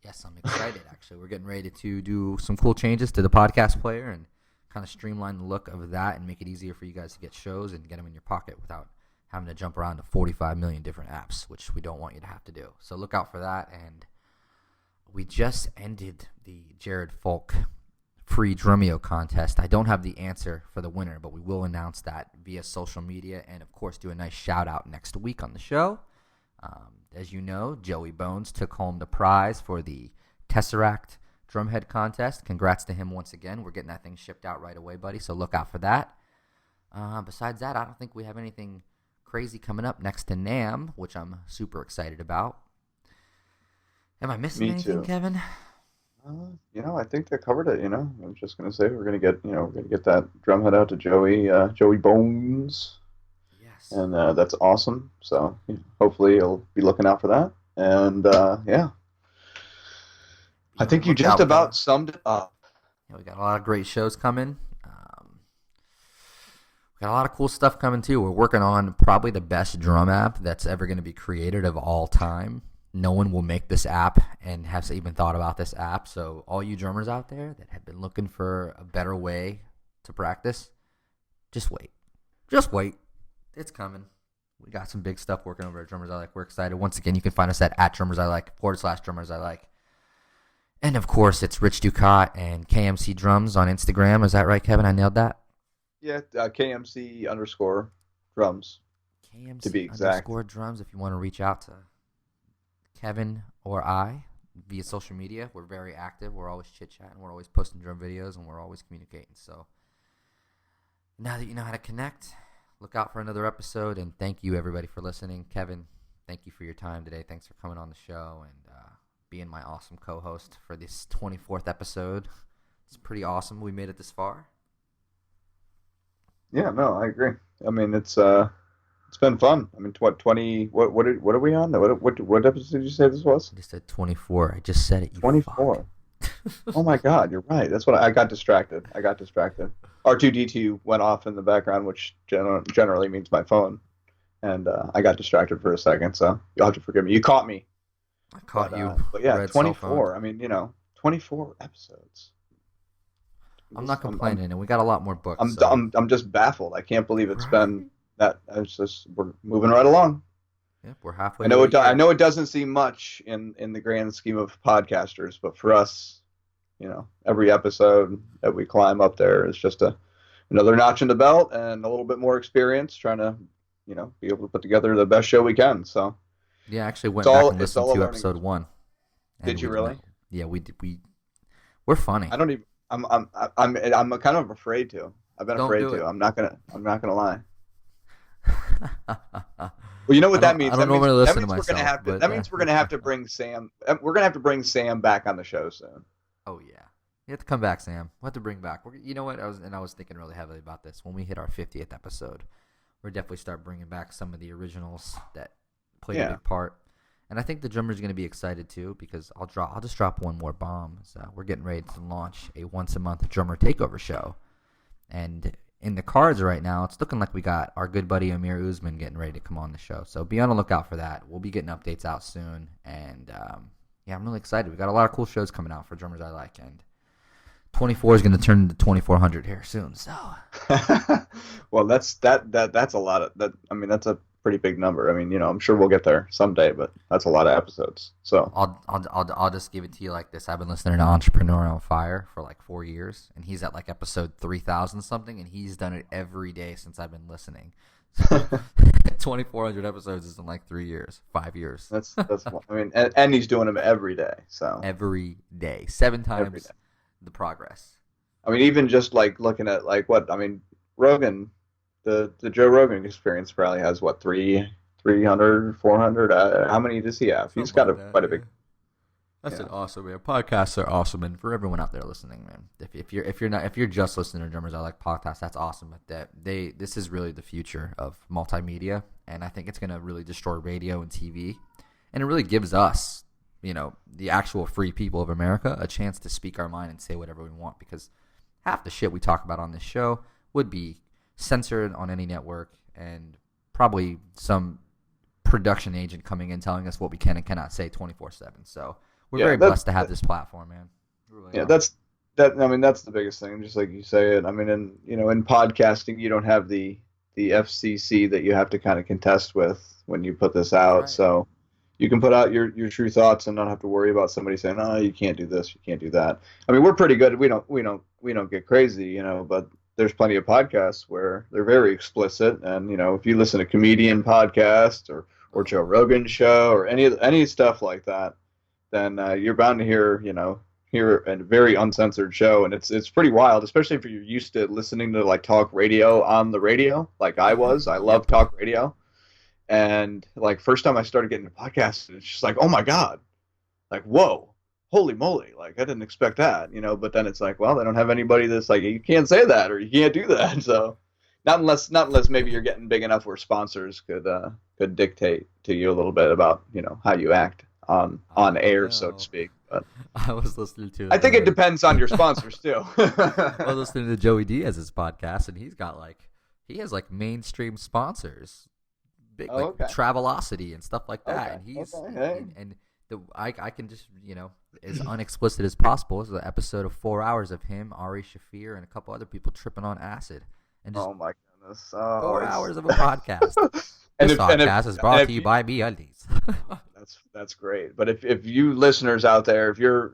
Speaker 1: Yes, I'm excited, actually. We're getting ready to do some cool changes to the podcast player and kind of streamline the look of that and make it easier for you guys to get shows and get them in your pocket without having to jump around to 45 million different apps, which we don't want you to have to do. So look out for that. And we just ended the Jared Falk free Drumeo contest. I don't have the answer for the winner, but we will announce that via social media and, of course, do a nice shout-out next week on the show. As you know, Joey Bones took home the prize for the Tesseract Drumhead contest. Congrats to him once again. We're getting that thing shipped out right away, buddy, so look out for that. Besides that, I don't think we have anything crazy coming up next to NAMM, which I'm super excited about. Am I missing anything, too. Kevin?
Speaker 2: I think they covered it. I was just gonna say we're gonna get that drumhead out to Joey Bones.
Speaker 1: Yes.
Speaker 2: And that's awesome. So hopefully you'll be looking out for that. And I think you just about summed it up.
Speaker 1: Yeah, we got a lot of great shows coming. We got a lot of cool stuff coming too. We're working on probably the best drum app that's ever going to be created of all time. No one will make this app and has even thought about this app. So all you drummers out there that have been looking for a better way to practice, just wait. Just wait. It's coming. We got some big stuff working over at Drummers I Like. We're excited. Once again, you can find us at @DrummersILike /DrummersILike. And, of course, it's Rich Ducat and KMC Drums on Instagram. Is that right, Kevin? I nailed that?
Speaker 2: Yeah, KMC_drums.
Speaker 1: KMC
Speaker 2: to be exact.
Speaker 1: _drums if you want to reach out to Kevin or I via social media. We're very active. We're always chit-chatting. We're always posting drum videos, and we're always communicating. So now that you know how to connect, look out for another episode, and thank you, everybody, for listening. Kevin, thank you for your time today. Thanks for coming on the show and being my awesome co-host for this 24th episode. It's pretty awesome. We made it this far.
Speaker 2: Yeah, no, I agree. I mean, it's been fun. I mean, 20. What are we on? What episode did you say this was?
Speaker 1: I just said 24. I just said it.
Speaker 2: 24. Oh my God, you're right. That's what I got distracted. R2D2 went off in the background, which generally means my phone, and I got distracted for a second. So you'll have to forgive me. You caught me.
Speaker 1: I caught you.
Speaker 2: But yeah, 24. I mean, 24 episodes.
Speaker 1: I'm not complaining, and we got a lot more books.
Speaker 2: I'm just baffled. I can't believe it's been that. We're moving right along.
Speaker 1: Yeah, we're halfway.
Speaker 2: I know it doesn't seem much in the grand scheme of podcasters, but for us, every episode that we climb up there is just another notch in the belt and a little bit more experience trying to, be able to put together the best show we can. So.
Speaker 1: Yeah, I actually went back and listened to episode 1.
Speaker 2: Did you really?
Speaker 1: Yeah, we did. We're funny.
Speaker 2: I don't even. I'm kind of afraid to. I've been afraid to. I'm not gonna lie. Well, you know what that means?
Speaker 1: That means
Speaker 2: we're gonna have to bring Sam. We're gonna have to bring Sam back on the show soon.
Speaker 1: Oh yeah, you have to come back, Sam. We'll have to bring back. You know what? I was thinking really heavily about this when we hit our 50th episode. We'll definitely start bringing back some of the originals that played a big part. And I think the drummer's going to be excited too because I'll just drop one more bomb. So we're getting ready to launch a once-a-month drummer takeover show. And in the cards right now, it's looking like we got our good buddy Amir Uzman getting ready to come on the show. So be on the lookout for that. We'll be getting updates out soon. And I'm really excited. We got a lot of cool shows coming out for Drummers I Like. And 24 is going to turn into 2400 here soon. So
Speaker 2: well, that's a lot of that. I mean, that's a pretty big number. I mean, I'm sure we'll get there someday, but that's a lot of episodes. So
Speaker 1: I'll just give it to you like this. I've been listening to Entrepreneur on Fire for like 4 years, and he's at like episode 3000 something, and he's done it every day since I've been listening. So 2400 episodes is in like 3 years, 5 years.
Speaker 2: That's I mean, and he's doing them every day. So
Speaker 1: every day, 7 times the progress.
Speaker 2: I mean, even just like looking at like Rogan. The Joe Rogan Experience probably has 300, 400. How many does he have? He's got quite a big.
Speaker 1: That's an awesome, man. Podcasts are awesome, and for everyone out there listening, man, if you're just listening to Drummers I Like podcasts, that's awesome. But this is really the future of multimedia, and I think it's gonna really destroy radio and TV, and it really gives us, the actual free people of America, a chance to speak our mind and say whatever we want, because half the shit we talk about on this show would be censored on any network, and probably some production agent coming in telling us what we can and cannot say 24/7. So we're very blessed to have this platform, man. Really
Speaker 2: that's the biggest thing. Just like you say it. I mean, in podcasting, you don't have the FCC that you have to kind of contest with when you put this out. Right. So you can put out your true thoughts and not have to worry about somebody saying, "Oh, you can't do this, you can't do that." I mean, we're pretty good. We don't get crazy, but there's plenty of podcasts where they're very explicit, and if you listen to comedian podcasts or Joe Rogan show or any stuff like that, then you're bound to hear a very uncensored show, and it's pretty wild, especially if you're used to listening to like talk radio on the radio, like I was. I love talk radio, and like first time I started getting into podcasts, it's just like, oh my god, like whoa, holy moly, like I didn't expect that, But then it's like, well, they don't have anybody that's like, you can't say that or you can't do that, so not unless maybe you're getting big enough where sponsors could dictate to you a little bit about how you act on air, so to speak. But
Speaker 1: I was listening to.
Speaker 2: I think it depends on your sponsors too.
Speaker 1: I was listening to Joey Diaz's podcast, and he has like mainstream sponsors, big like Travelocity and stuff like that, and he's and I can just as unexplicit as possible. This is an episode of 4 hours of him, Ari Shafir, and a couple other people tripping on acid, and just
Speaker 2: oh my goodness,
Speaker 1: 4 hours of a podcast. This podcast is brought to you by MeUndies.
Speaker 2: That's great. But if you listeners out there, if you're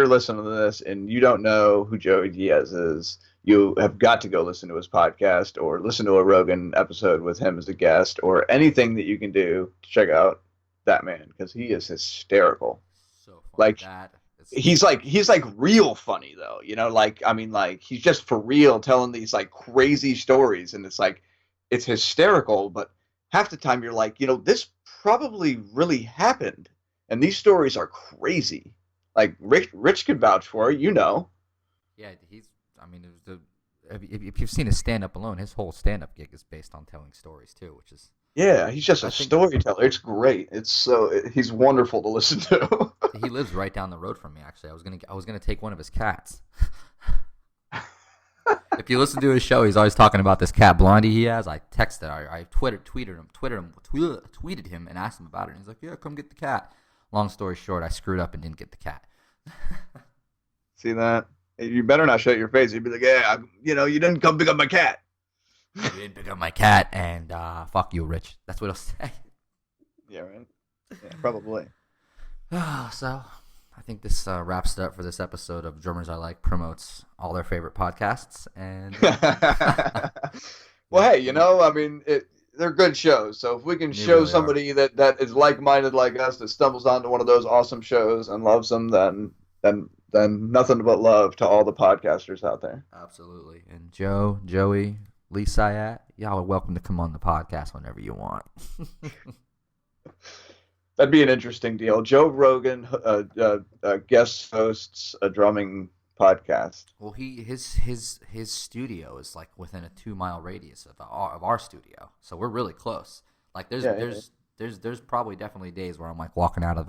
Speaker 2: listening to this and you don't know who Joey Diaz is, you have got to go listen to his podcast or listen to a Rogan episode with him as a guest or anything that you can do to check out that man, because he is hysterical.
Speaker 1: So funny.
Speaker 2: He's like real funny though, like he's just for real telling these like crazy stories, and it's hysterical, but half the time you're like, this probably really happened, and these stories are crazy. Like Rich could vouch for it,
Speaker 1: Yeah, if you've seen his stand-up alone, his whole stand-up gig is based on telling stories too, which is
Speaker 2: he's just a storyteller. It's great. He's wonderful to listen to.
Speaker 1: He lives right down the road from me. Actually, I was gonna take one of his cats. If you listen to his show, he's always talking about this cat Blondie he has. I texted, I tweeted him and asked him about it. And he's like, "Yeah, come get the cat." Long story short, I screwed up and didn't get the cat.
Speaker 2: See that? You better not shut your face. You'd be like, "Yeah, you didn't come pick up my cat."
Speaker 1: You didn't pick up my cat, and fuck you, Rich. That's what he'll say.
Speaker 2: Yeah, right. Yeah, probably.
Speaker 1: So, I think this wraps it up for this episode of Drummers I Like promotes all their favorite podcasts. And
Speaker 2: well, hey, they're good shows. So if we can show really somebody that is like-minded like us that stumbles onto one of those awesome shows and loves them, then nothing but love to all the podcasters out there.
Speaker 1: Absolutely. And Joey, Lee Sayat, y'all are welcome to come on the podcast whenever you want.
Speaker 2: That'd be an interesting deal. Joe Rogan guest hosts a drumming podcast.
Speaker 1: Well, his studio is like within a 2-mile radius of our studio, so we're really close. Like there's probably definitely days where I'm like walking out of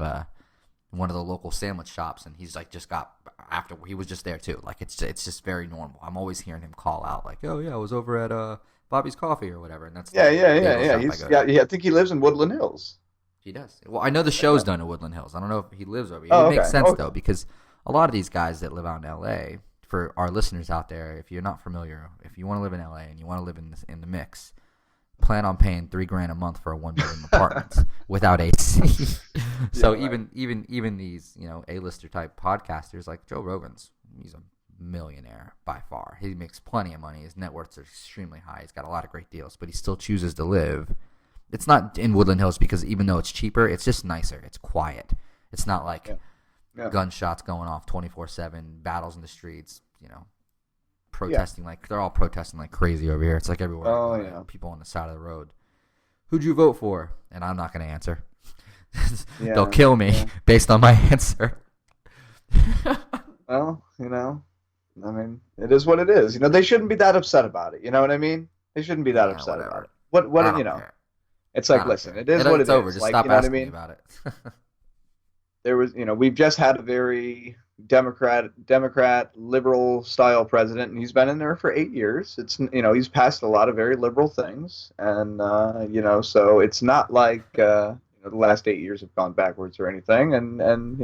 Speaker 1: one of the local sandwich shops, and he's like just got after he was just there too. Like it's just very normal. I'm always hearing him call out like, "Oh yeah, I was over at Bobby's Coffee or whatever," and that's
Speaker 2: I think he lives in Woodland Hills.
Speaker 1: He does. Well, I know the show's done in Woodland Hills. I don't know if he lives over here. It makes sense, though, because a lot of these guys that live out in L.A., for our listeners out there, if you're not familiar, if you want to live in L.A. and you want to live in the mix, plan on paying $3,000 a month for a 1-bedroom apartment without AC. So even these, A-lister type podcasters like Joe Rogan's, he's a millionaire by far. He makes plenty of money. His net worths are extremely high. He's got a lot of great deals, but he still chooses to live. It's not in Woodland Hills because even though it's cheaper, it's just nicer. It's quiet. It's not like gunshots going off 24/7, battles in the streets, protesting they're all protesting like crazy over here. It's like everywhere. People on the side of the road. Who'd you vote for? And I'm not going to answer. They'll kill me based on my answer.
Speaker 2: Well, it is what it is. They shouldn't be that upset about it. You know what I mean? They shouldn't be that upset about it. What care. It's like, listen, it is what it is.
Speaker 1: Over. Just stop asking me about it.
Speaker 2: There was, we've just had a very Democrat, liberal style president, and he's been in there for 8 years. It's, he's passed a lot of very liberal things, and so it's not like the last 8 years have gone backwards or anything, and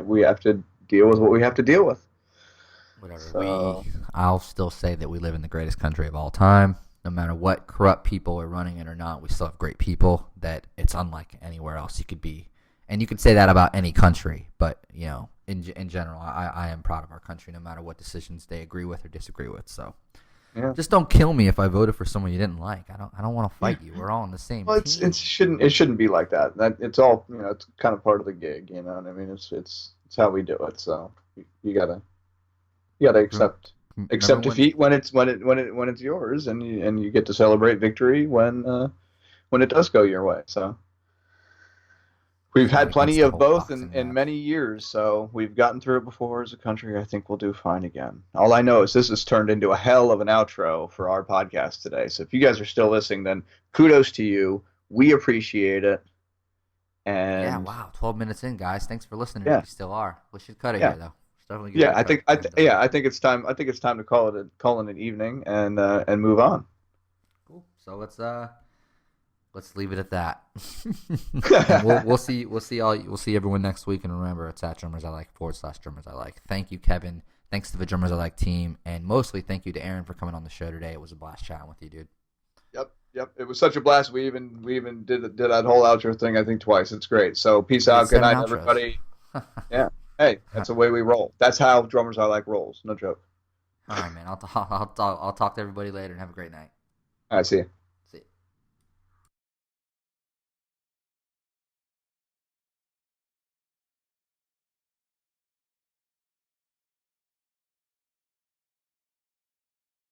Speaker 2: we have to deal with what we have to deal with.
Speaker 1: Whatever. So, I'll still say that we live in the greatest country of all time. No matter what corrupt people are running it or not, we still have great people that it's unlike anywhere else you could be And you could say that about any country, but in general, I am proud of our country, no matter what decisions they agree with or disagree with. So, just don't kill me if I voted for someone you didn't like. I don't want to fight you. We're all on the same
Speaker 2: Well,
Speaker 1: team.
Speaker 2: it shouldn't be like that. It's all it's kind of part of the gig. You know what I mean? It's how we do it. So you gotta accept defeat when it's yours, and you get to celebrate victory when it does go your way. So. We've had plenty of both in many years, so we've gotten through it before as a country. I think we'll do fine again. All I know is this has turned into a hell of an outro for our podcast today. So if you guys are still listening, then kudos to you. We appreciate it. And
Speaker 1: yeah, wow, 12 minutes in, guys. Thanks for listening. If you still are, we should cut it here though.
Speaker 2: I think it's time. I think it's time to call it an evening and move on.
Speaker 1: Cool. So let's leave it at that. we'll see everyone next week, and remember, it's at Drummers I Like / Drummers I Like. Thank you, Kevin. Thanks to the Drummers I Like team, and mostly thank you to Aaron for coming on the show today. It was a blast chatting with you, dude.
Speaker 2: Yep. It was such a blast. We even did that whole outro thing I think twice. It's great. So peace out. Good night, everybody. Yeah. Hey, that's the way we roll. That's how Drummers I Like rolls. No joke.
Speaker 1: All right, man. I'll talk to everybody later, and have a great night.
Speaker 2: All right, see you.